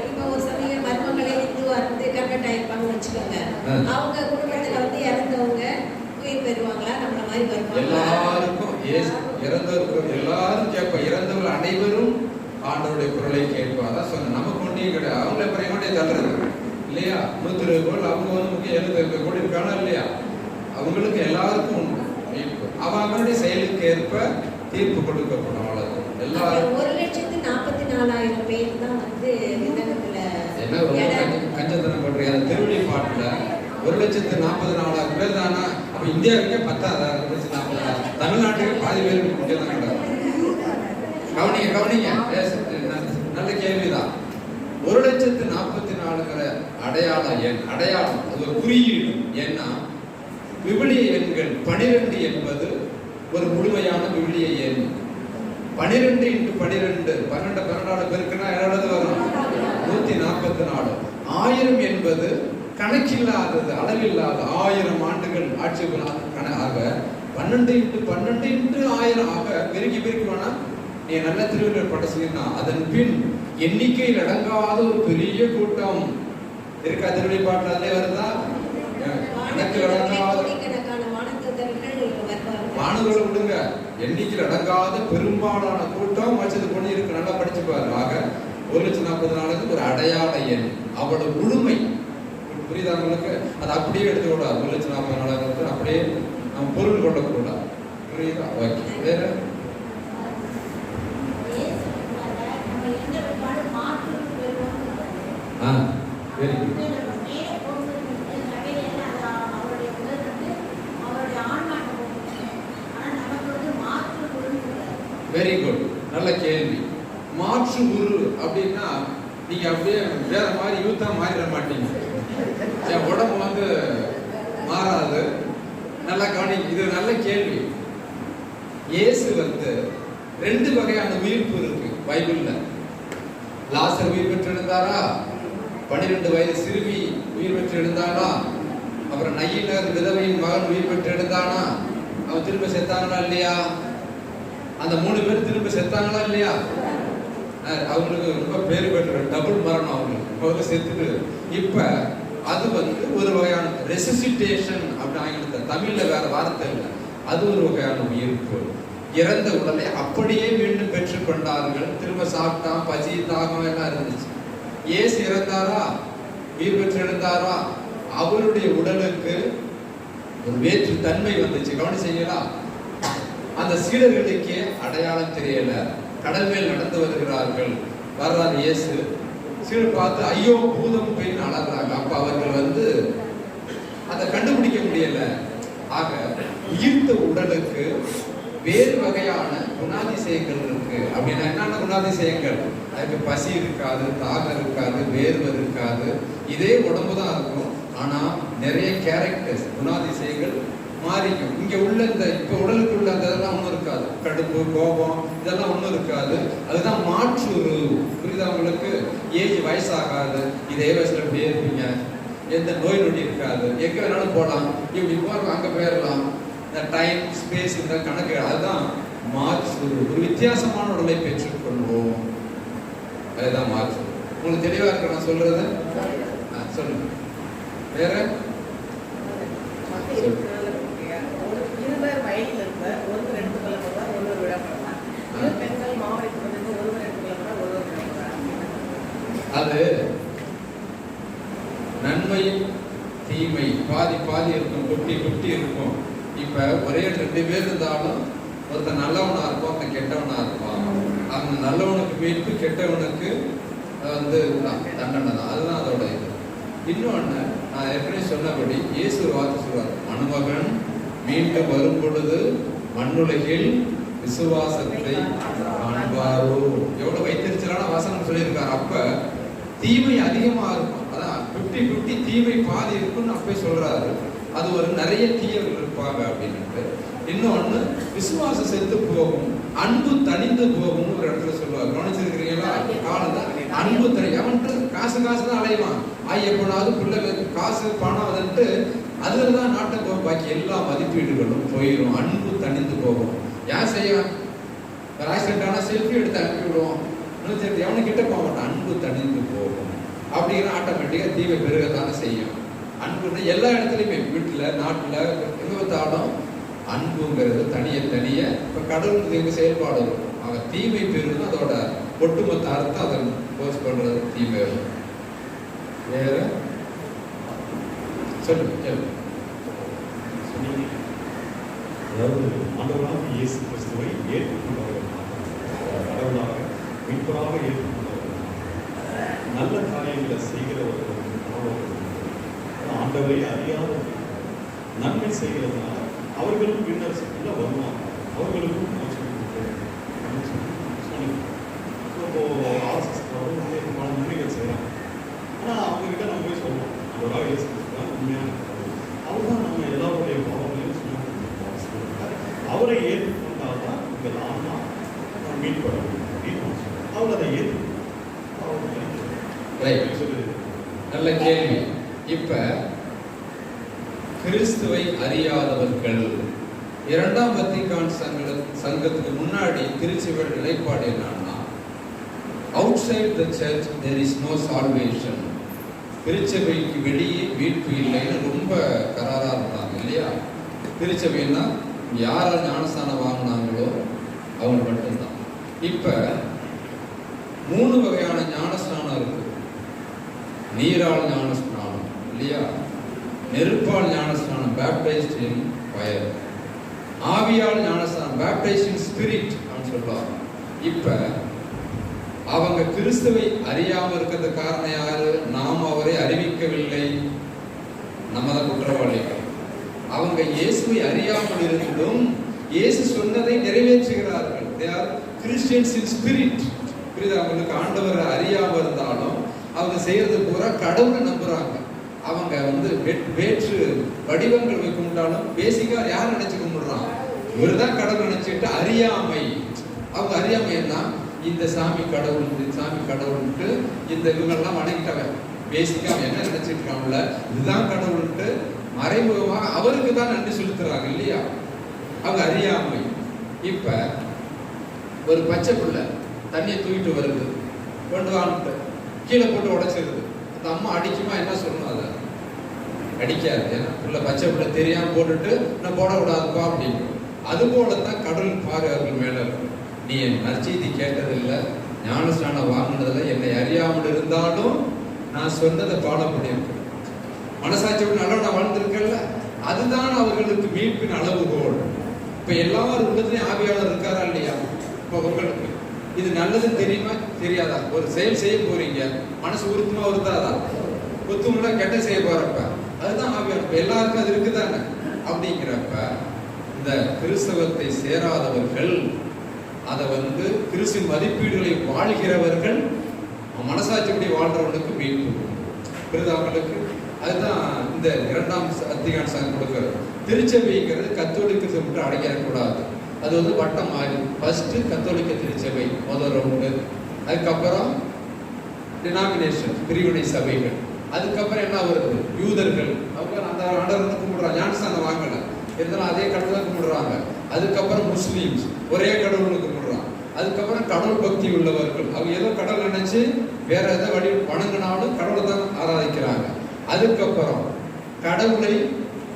இப்ப ஒரு சமயம் மருமகளே இந்துவா இருந்து கன்வெர்ட் ஆயிருப்பாங்கன்னு வச்சுக்கோங்க. அவங்க குடும்பத்துல வந்து இறந்தவங்க உயிர் பெறுவாங்களா? நம்மள மாதிரி வருவாங்க? எல்லாருக்கும் இறந்தவர்கள் எல்லாரும் கேட்ப. இறந்தவர்கள் அனைவரும் ஆண்டவருடைய குரலை கேட்பாங்க. அதான் சொன்ன. நமக்கு ஒன்றையும் கிடையாது. அவங்கள அப்புறம் எங்கோட்டே தள்ளுறது இல்லையா? 120 கோடி அவங்க வந்து முக்கிய 72 கோடி இருக்கானா இல்லையா? அவங்களுக்கு எல்லாருக்கும் உண்டு மீட்பு. அவங்களுடைய செயலுக்கு ஏற்ப தீர்ப்பு கொடுக்கப்படும். அவ்வளவு. எல்லாரும் 1,44,000 பேர் தான் வந்து விண்ணகத்துல என்ன கஞ்சத்தனம் பண்றீங்க? அந்த திருவிழி பாட்டுல 1,40,000 பேர் தானா? அப்ப இந்தியாவுக்கே 10,000 1,40,000. தமிழ்நாட்டுக்கு பாதி பேருக்கு முக்கியம் தான். கவனிங்க. நல்ல கேள்விதான். 1,44,000ங்கிற அடையாள எண், அடையாளம், அது ஒரு குறியீடு. ஏன்னா விவிலிய எண்கள் 12 என்பது ஒரு முழுமையான விவிலிய எண். 12 × 12 12 பெருக்குனா எவ்வளவு வரும்? 144. 1000 என்பது கணக்கில்லாதது, அளவில்லாத. 1000 ஆண்டுகள் ஆட்சி ஆக 12 × 12 × 1000 ஆக பெருக்கி வேணா நீ நல்ல திருவள்ளுவர் படைச்சீங்கன்னா அதன் பின் எண்ணிக்கையில் அடங்காத ஒரு பெரிய கூட்டம் இருக்கா. திருவள்ளுவர் பாட்டில் அதிலே வருதா? கணக்கில் அடங்காத மாணவர்களை விடுங்க, எண்ணிக்கையில் அடங்காத பெரும்பாலான கூட்டம் வச்சது பண்ணி இருக்கு. நல்லா படிச்சு பாரு. ஆக 1,40,000 ஒரு அடையாள எண், அவ்வளவு முழுமை. புரியுதா உங்களுக்கு? அது அப்படியே எடுத்துக்கூடாது. 1,40,000 அப்படியே நம்ம பொருள் கொள்ளக்கூடாது. புரியுதா? ஓகே. வேற வெரி குட். வெரி குட், நல்ல கேள்வி. மாற்று குரு அப்படின்னா நீங்க அப்படியே வேற மாதிரி யூத்தா மாறிட மாட்டீங்க. என் உடம்பு மாறாது. நல்லா கவனி, இது நல்ல கேள்வி. இயேசு 2 வகையான உயிர்ப்பு இருக்கு பைபிள்ல. லாசர் உயிர் பெற்று எழுந்தாரா? 12 வயது சிறுமி உயிர் பெற்று எழுந்தாளா? அப்புறம் நயினர் விதவையின் மகன் உயிர் பெற்று எழுந்தானா? அவன் திரும்ப செத்தாங்களா இல்லையா? அந்த 3 பேர் திரும்ப செத்தாங்களா இல்லையா? அவங்களுக்கு ரொம்ப பேரு பெற்ற டபுள் மரணம். அவங்களுக்கு செத்துட்டு இப்ப அது ஒரு வகையான ரெசிசிட்டேஷன் அப்படி ஆங்கிலத்தை, தமிழ்ல வேற வார்த்தை இல்லை. அது ஒரு வகையான உயிர்ப்பு. இறந்த உடலை அப்படியே மீண்டும் பெற்றுக் கொண்டார்கள். திரும்ப சாப்பிட்டான், பசி தாகம் எல்லாம் இருந்துச்சு. இயேசு இறந்தாரா? உயிர் பெற்று எழுந்தாரா? அவருடைய உடலுக்கு ஒரு வேற்று தன்மை வந்துச்சு. கவனிச்சீங்களா? அந்த சீடர்களுக்கே அடையாளம் தெரியல. கடல் மேல் நடந்து வருகிறார்கள். வர்றார் இயேசு. சீடர் பார்த்து ஐயோ பூதம் போய் அழறாங்க. அப்ப அவர்கள் அதை கண்டுபிடிக்க முடியல. ஆக உயிர்த்த உடலுக்கு வேறு வகையான குணாதிசயங்கள் இருக்கு. அப்படின்னா என்னென்ன குணாதிசயங்கள்? அதுக்கு பசி இருக்காது, தாகம் இருக்காது, வேர்வை இருக்காது. இதே உடம்பு தான் இருக்கும். ஆனா நிறைய கேரக்டர்ஸ், குணாதிசயங்கள் மாறிக்கும். இங்க உள்ள இப்ப உடலுக்கு உள்ள அதெல்லாம் ஒண்ணும் இருக்காது. கடுப்பு, கோபம் இதெல்லாம் ஒண்ணும் இருக்காது. அதுதான் மாற்று. புரியுதா உங்களுக்கு? ஏஜ் வயசாகாது. இதே வயசுல இப்படியே இருப்பீங்க. எந்த நோய் நொடி இருக்காது. எங்க வேணாலும் போகலாம். இப்படி போறோம், அங்க போயிடலாம். இந்த டைம் ஸ்பேஸ் இந்த கணக்கு, அதுதான் மாற்று. ஒரு வித்தியாசமான உடலை பெற்றுக்கொள்வோம். அதுதான் மாற்று. உங்களுக்கு தெளிவா இருக்க நான் சொல்றது? சொல்லுங்க. வேற வயதில் இருக்க ஒருவர் எடுத்துக்கொள்ள போவார், ஒருவர் விடப்படுவார். பெண்கள் மாவட்டத்தில் வந்து ஒருவர் எடுத்துக்கொள்ள போவார், ஒருவர் விடப்படுவார். அது நன்மை தீமை பாதி பாதி இருக்கும், 50-50 இருக்கும். இப்ப ஒரே 2 பேர் இருந்தாலும் ஒருத்தன் நல்லவனா இருப்பான், ஒருத்தன் கெட்டவனா இருப்பான். அந்த நல்லவனுக்கு மீட்பு, கெட்டவனுக்கு தண்டனை தான். அதுதான் அதோட இது. இன்னொன்னு, நான் ஏற்கனவே சொன்னபடி இயேசு வார்த்தை சொல்வார், மணமகன் மீண்டும் வரும் பொழுது மண்ணுலகில் விசுவாசத்தை காண்பாரோ. எவ்வளவு வைத்திருச்சலான வசனம் சொல்லியிருக்காரு. அப்ப தீமை அதிகமா இருக்கும். அதான் 50-50 தீமை பாதி இருக்குன்னு அப்பவே சொல்றாரு. அது ஒரு நிறைய தீயவர்கள் இருப்பாங்க அப்படின்னு. இன்னொன்னு, விசுவாசம் செத்து போகும், அன்பு தனிந்து போகும் ஒரு இடத்துல சொல்லுவார். கவனிச்சிருக்கிறீங்களா? காலதான் அன்பு தனி. அவன்ட்டு காசு தான் அலைவான். எப்போனாவது பிள்ளை காசு பணம் வந்துட்டு அதுலதான் நாட்டம் போகும். பாக்கி எல்லா மதிப்பீடுகளும் போயிடும். அன்பு தனிந்து போகும். ஏன் செய்யும்? ஆக்சிடென்ட் ஆனா செல்ஃபி எடுத்து அனுப்பிவிடுவோம். எவனு கிட்ட போக மாட்டான். அன்பு தனிந்து போகும். அப்படிங்கிற ஆட்டோமேட்டிக்கா தீமை பெருகத்தானே செய்யும். அன்புன்னு எல்லா இடத்துலையுமே, வீட்டுல நாட்டுல எங்க பார்த்தாலும் அன்புங்கிறது தனிய இப்ப கடவுளுக்கு எங்க செயல்பாடு இருக்கும். அவ தீமை பெருகு, அதோட ஒட்டுமொத்த அர்த்தம் அதை போஸ்ட் பண்றது தீமை. வேற சொல்லுங்க. அதாவது ஆண்டவராக இயேசு கிறிஸ்துவை ஏற்றுக்கொண்டவர்கள், கடவுளாக மீட்பராக ஏற்றுக்கொண்டவர்கள், நல்ல காரியங்களை செய்கிறவர்கள், ஆண்டவரை அறியாதவர்கள், நன்மை செய்கிறதுனால அவர்களும் பின்னர் வருவாங்க. அவர்களுக்கும் இப்போ ஆர்எஸ்எஸ் வந்து பல நன்மைகள் செய்கிறாங்க. ஆனால் அவங்ககிட்ட நம்ம போய் சொல்லுவோம், அவராக இயேசு கிறிஸ்து தான் உண்மையான கடவுள். அவர் தான் நம்ம எல்லாருடைய பாவங்களையும் சுமந்து அவரை ஏற்றுக்கொண்டால் தான் இந்த ஆன்மா மீட்பட முடியும் அப்படின்னு அவர் அதை ஏற்றுக்கொண்டார். நல்ல கேள்வி. இப்ப கிறிஸ்துவை அறியாதவர்கள் இரண்டாம் வத்திக்கான் சங்கத்துக்கு முன்னாடி திருச்சபையோட நிலைப்பாடு என்னன்னா, outside the church there is no salvation. திருச்சபைக்கு வெளியே மீட்பு இல்லைன்னு ரொம்ப கராரா இருந்தாங்க இல்லையா? திருச்சபைன்னா யார ஞானஸ்தானம் வாங்கினாங்களோ அவங்க மட்டும்தான். இப்ப 3 வகையான ஞானஸ்தானம் இருக்கு. நீரால் ஞானஸ்நானம் இல்லையா, நெருப்பால் ஞானஸ்நானம் பேப்டைஸ்ட் இன் ஃபயர், ஆவியால் ஞானஸ்நானம் பேப்டைஸ்ட் இன் ஸ்பிரிட் அப்படின்னு சொல்லுவாங்க. இப்ப அவங்க கிறிஸ்துவை அறியாம இருக்கிறது காரணம் யாரு? நாம் அவரை அறிவிக்கவில்லை, நம்ம தான் குற்றவாளிகள். அவங்க இயேசுவை அறியாமல் இருந்தும் இயேசு சொன்னதை நிறைவேற்றுகிறார்கள். they are Christians in spirit. புரியுதா அவங்களுக்கு? ஆண்டவரை அறியாம இருந்தாலும் அவங்க செய்யறது பூரா கடவுளை நம்புறாங்க. அவங்க வந்து வேற்று வடிவங்கள் போய் கும்பிட்டாலும் பேசிக்கா யார் நினைச்சு கும்பிடுறான்? இவருதான் கடவுள் நினைச்சுட்டு அறியாமை. அவங்க அறியாமைன்னா இந்த சாமி கடவுள், இந்த சாமி கடவுள்ட்டு இந்த இவங்கெல்லாம் வணங்கிட்டவன். பேசிக்கா என்ன நினைச்சிட்டு இருக்காங்கல்ல, இதுதான் கடவுள்ட்டு மறைமுகமாக அவருக்கு தான் நன்றி செலுத்துறாங்க இல்லையா? அவங்க அறியாமை. இப்ப ஒரு பச்சை பிள்ளை தண்ணியை தூக்கிட்டு வருது, கொண்டு வான்ட்டு கீழே போட்டு உடைச்சிருது. அந்த அம்மா அடிக்குமா? என்ன சொல்லணும்? அதை அடிக்காது. ஏன்னா பிள்ளை பச்சை பிள்ளை தெரியாம போட்டுட்டு நான் போடக்கூடாதுப்பா அப்படின்னு. அது போலதான் கடவுள் பாரு அவர்கள் மேல இருக்கும். நீ என் நற்செய்தி கேட்டதில்லை, ஞானஸ்நானம் வாங்கினதில்லை, என்னை அறியாமல் இருந்தாலும் நான் சொன்னதை பாடம் பண்ணியிருக்கேன், மனசாட்சியோட நல்லவனா வாழ்ந்திருக்கல, அதுதான் அவர்களுக்கு மீட்பின் அளவுகோல். இப்ப எல்லாரும் உள்ளதுலயும் ஆவியாளர் இருக்காரா இல்லையா? இப்ப உங்களுக்கு இது நல்லது தெரியுமா தெரியாதா? ஒரு செயல் செய்ய போறீங்க, மனசு உறுத்துமா உறுத்தாதா? ஒத்துமுன்னா கெட்ட செய்ய போறப்ப அதுதான் ஆவியாளர். எல்லாருக்கும் அது இருக்குதானே? அப்படிங்கிறப்ப இந்த கிறிஸ்தவத்தை சேராதவர்கள், அதை வந்து கிறிஸ்துவின் மதிப்பீடுகளை வாழ்கிறவர்கள், மனசாட்சிப்படி வாழ்றவர்களுக்கு மீட்பு அவங்களுக்கு. அதுதான் இந்த இரண்டாம் வத்திக்கான் சங்கம் கொடுக்கிறது. திருச்சபைங்கிறது கத்தோலிக்கத்தை மட்டும் அடையக்கூடாது. அது வந்து வட்டம் மாறி ஃபர்ஸ்ட் கத்தோலிக்க திருச்சபை முதல் ரவுண்டு, அதுக்கப்புறம் டினாமினேஷன் பிரிவினை சபைகள், அதுக்கப்புறம் என்ன வருது யூதர்கள், அவங்க அந்த ஆண்டவரை கும்பிடுறாங்க, ஞானஸ்தானம் வாங்கல இருந்தாலும் அதே கடவுளை கும்பிடுறாங்க. அதுக்கப்புறம் முஸ்லீம்ஸ் ஒரே கடவுளை கும்பிடுறாங்க. அதுக்கப்புறம் கடவுள் பக்தி உள்ளவர்கள், அவங்க ஏதோ கடவுள் நினைச்சு வேற எதை வழி வணங்கினாலும் கடவுளை தான் ஆராதிக்கிறாங்க. அதுக்கப்புறம் கடவுளை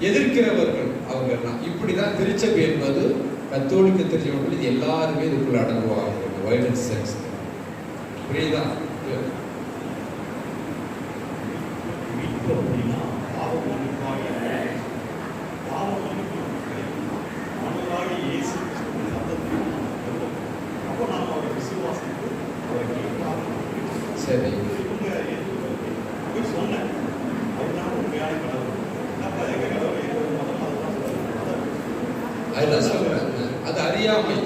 எதிர்க்கிறவர்கள் அவங்க எல்லாம். இப்படிதான் திருச்சபை என்பது கத்தோலிக்க திருச்சபை. இது எல்லாருமே இதுக்குள்ள அடங்குவாங்க. வைலன்ஸ் செக்ஸ் புரியுதா? அப்படின்னா பாவம் மன்னிப்பாக மனதாகி இயேசு கிறிஸ்துவின் ரத்தத்தில் அப்போ நாம் அவரை விசுவாசித்து அவரை கேட்கலாம். சரி, இவங்க ஏற்றுக்கொள்ள சொன்னேன், அவர் தான் உண்மையான கடவுள். நம்ம எங்க கடவுள் எங்க மதம் அதுதான் சொல்றேன். அது அறியாமை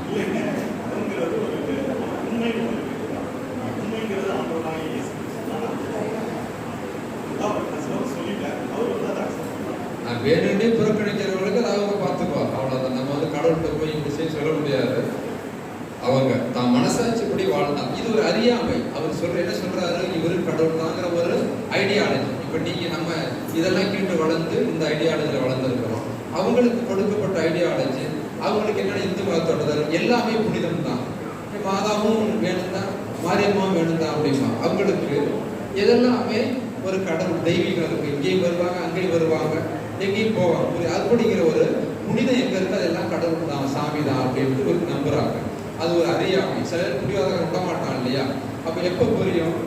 இல்லைங்க. அதுங்கிறது ஒரு உண்மை. உண்மைங்கிறது ஆண்டவராக இயேசு சொல்லிட்டேன். அவர் வந்து அதை நான் வேணுண்டே புறக்கணிக்கிறவங்களுக்கு அதை அவங்க பார்த்துக்குவாங்க. அவ்வளோதான். நம்ம வந்து கடவுள்கிட்ட போய் இப்படி செய்ய சொல்ல முடியாது. அவங்க தான் மனசாட்சிப்படி வாழ்ந்தாங்க. இது ஒரு அறியாமை. அவர் சொல்ற என்ன சொல்றாரு, இவரு கடவுள் தாங்கிற ஒரு ஐடியாலஜி. இப்ப நீங்க நம்ம இதெல்லாம் கேட்டு வளர்ந்து இந்த ஐடியாலஜியில் வளர்ந்துருக்கிறோம். அவங்களுக்கு கொடுக்கப்பட்ட ஐடியாலஜி, அவங்களுக்கு என்ன இந்து மதத்தோட எல்லாமே புனிதம் தான். மாதாவும் வேணும் தான், மாரியம்மாவும் வேணும் தான் அப்படிமா. அவங்களுக்கு எதெல்லாமே ஒரு கடவுள் தெய்வீகம் இருக்கு. இங்கேயும் வருவாங்க, அங்கேயும் வருவாங்க, எங்கேயும் போவாங்க. அப்படிங்கிற ஒரு புனிதம் எங்க இருக்கு, அதெல்லாம் கடவுள் தான், சாமி தான் அப்படின்னு ஒரு நம்புறாங்க. அது ஒரு அறியாமை. சிலர் புரியாத விட மாட்டான் இல்லையா? அப்ப எப்ப புரியும்?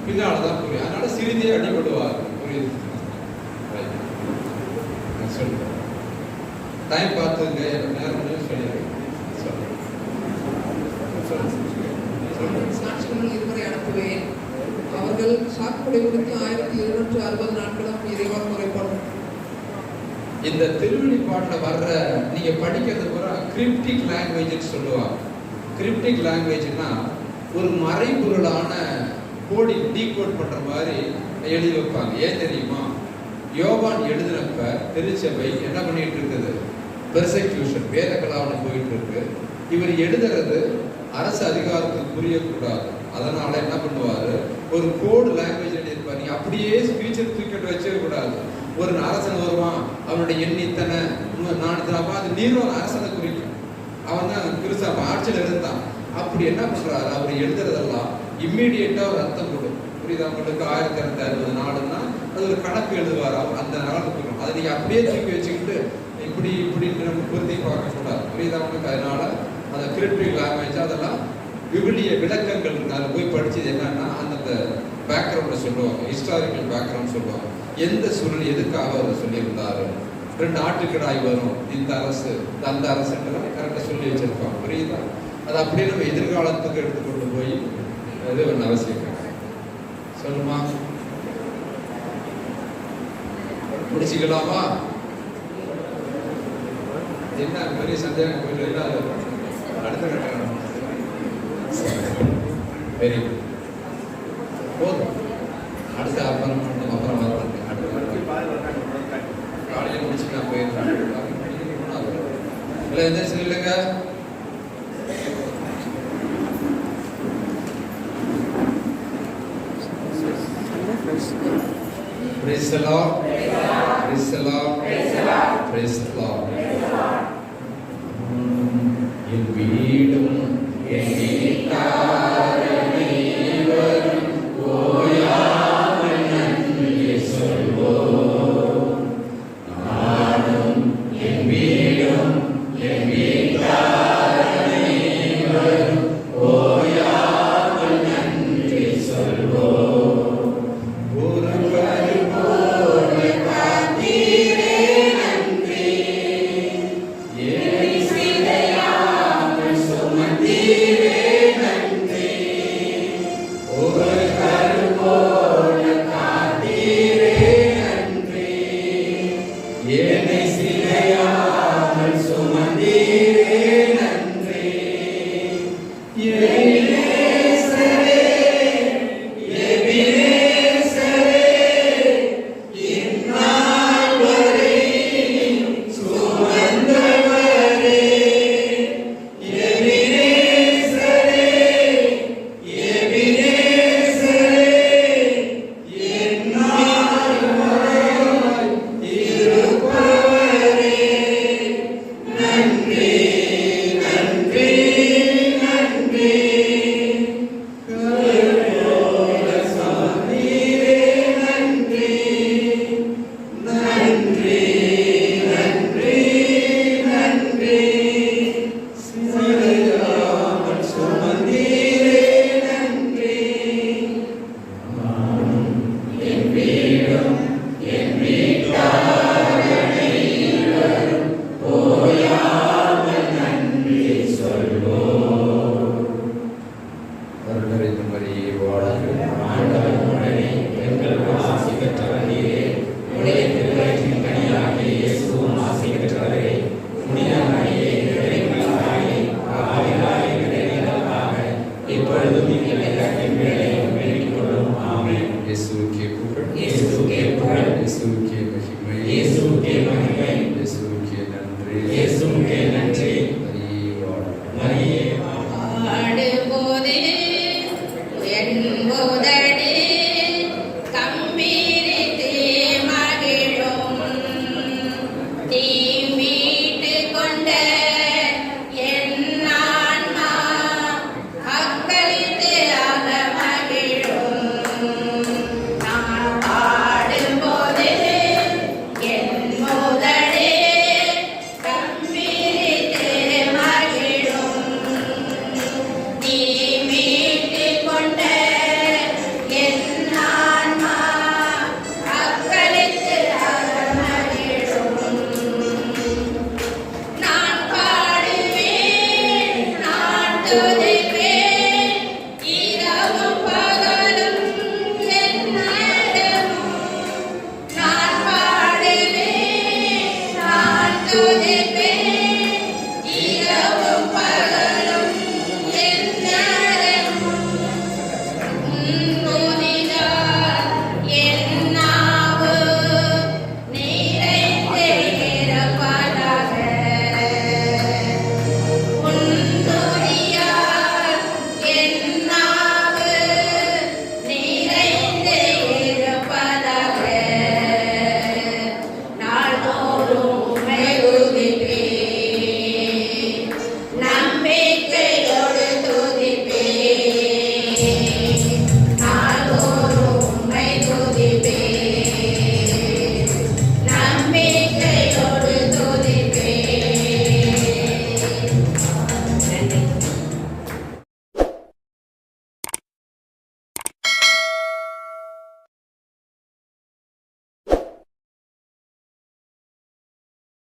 பின்னால்தான் புரியும். அதனால சிறிதே அடிபடுவார். புரியுது? சொல்லுங்க, டைம் பார்த்துங்க, நேரம் சொல்லிடுறேன். சாட்சிகள் இருவரை அனுப்புவேன். அவர்கள் சாக்குப்படை கொடுத்து 1760 நாட்களும் இறைவன் முறைப்படும். இந்த திருவெளிப்பாட்டில் வர்ற நீங்க படிக்கிறது பூரா கிரிப்டிக் லாங்குவேஜ் சொல்லுவாங்க. கிரிப்டிக் லாங்குவேஜ்னா ஒரு மறைபொருளான கோடிங் டீகோட் பண்ற மாதிரி எழுதி வைப்பாங்க. ஏன் தெரியுமா? யோவான் எழுதினப்ப திருச்சபை என்ன பண்ணிட்டு இருக்குது? பெர்செக்யூஷன், வேத கலாவணம் போயிட்டு இருக்கு. இவர் எழுதுறது அரசு அதிகாரத்துக்கு புரியக்கூடாது. அதனால என்ன பண்ணுவாரு? ஒரு கோடு லாங்குவேஜ் எழுதியிருப்பாரு. நீ அப்படியே ஸ்பீச்சர் தூக்கிட்டு வச்சே கூடாது. ஒரு அரசன் வருவான், அவனுடைய எண்ணித்தனை நானூத்தி, அது நீரோ அரசனை குறிக்கும். அவன் தான் கிறிஸ்து ஆட்சியில் இருந்தான். அப்படி என்ன பண்றாரு? அவர் எழுதுறதெல்லாம் இம்மீடியட்டா ஒரு அர்த்தம் கொடுக்கும். புரியுது? அவங்களுக்கு 1260 நாடுன்னா அது ஒரு கணக்கு எழுதுவார். அந்த நாளுக்கு அதை நீங்க அப்படியே தூக்கி வச்சுக்கிட்டு இப்படி இப்படின்னு நம்ம பொருத்தி பார்க்க கூடாது. புரியுது அவங்களுக்கு? அதனால அந்த கிரிப்டிக் லாங்குவேஜ் அதெல்லாம் விவிலிய விளக்கங்கள் இருக்கு. அதை போய் படிச்சது என்னன்னா அந்த பேக்ரவுண்ட சொல்லுவாங்க, ஹிஸ்டாரிக்கல் பேக்ரவுண்ட் சொல்லுவாங்க. எந்த சூழல் எதுக்காக அதை சொல்லியிருந்தாரு, 2 ஆட்டுக்கிடாய் வரும், இந்த அரசு அந்த அரசுக்கெல்லாம் கரெக்டாக சொல்லி வச்சிருப்பாங்க. புரியுதா? அது அப்படியே நம்ம எதிர்காலத்துக்கு எடுத்துக்கொண்டு போய் இது ஒன்று அவசியம். சொல்லுமா, முடிச்சுக்கலாமா? என்ன பெரிய சந்தேகம் போயிட்டு அடுத்த கட்டம் வெரி குட். போதும். அடுத்த அப்புறம் காலையில் முடிச்சு நான் போயிருக்கேன். இல்லை எந்த இல்லைங்க. Praise the Lord. Praise the Lord. Praise the Lord. என் வீடும் என் வீட்டாரனை வரும் ஓயாமல் நன்றி சொல்வோம். நானும் என் வீடும் என் வீட்டாரனை வரும் ஓயாமல் நன்றி சொல்வோம். ஒரு பரிபூர்ண காத்தீரே நன்றி, என்னை சிதையாமல் சுமந்தீரே நன்றி. ஒரு பரிபூர்ண காத்தீரே நன்றி, என்னை சிதையாமல் சுமந்தீரே நன்றி. நன்றி.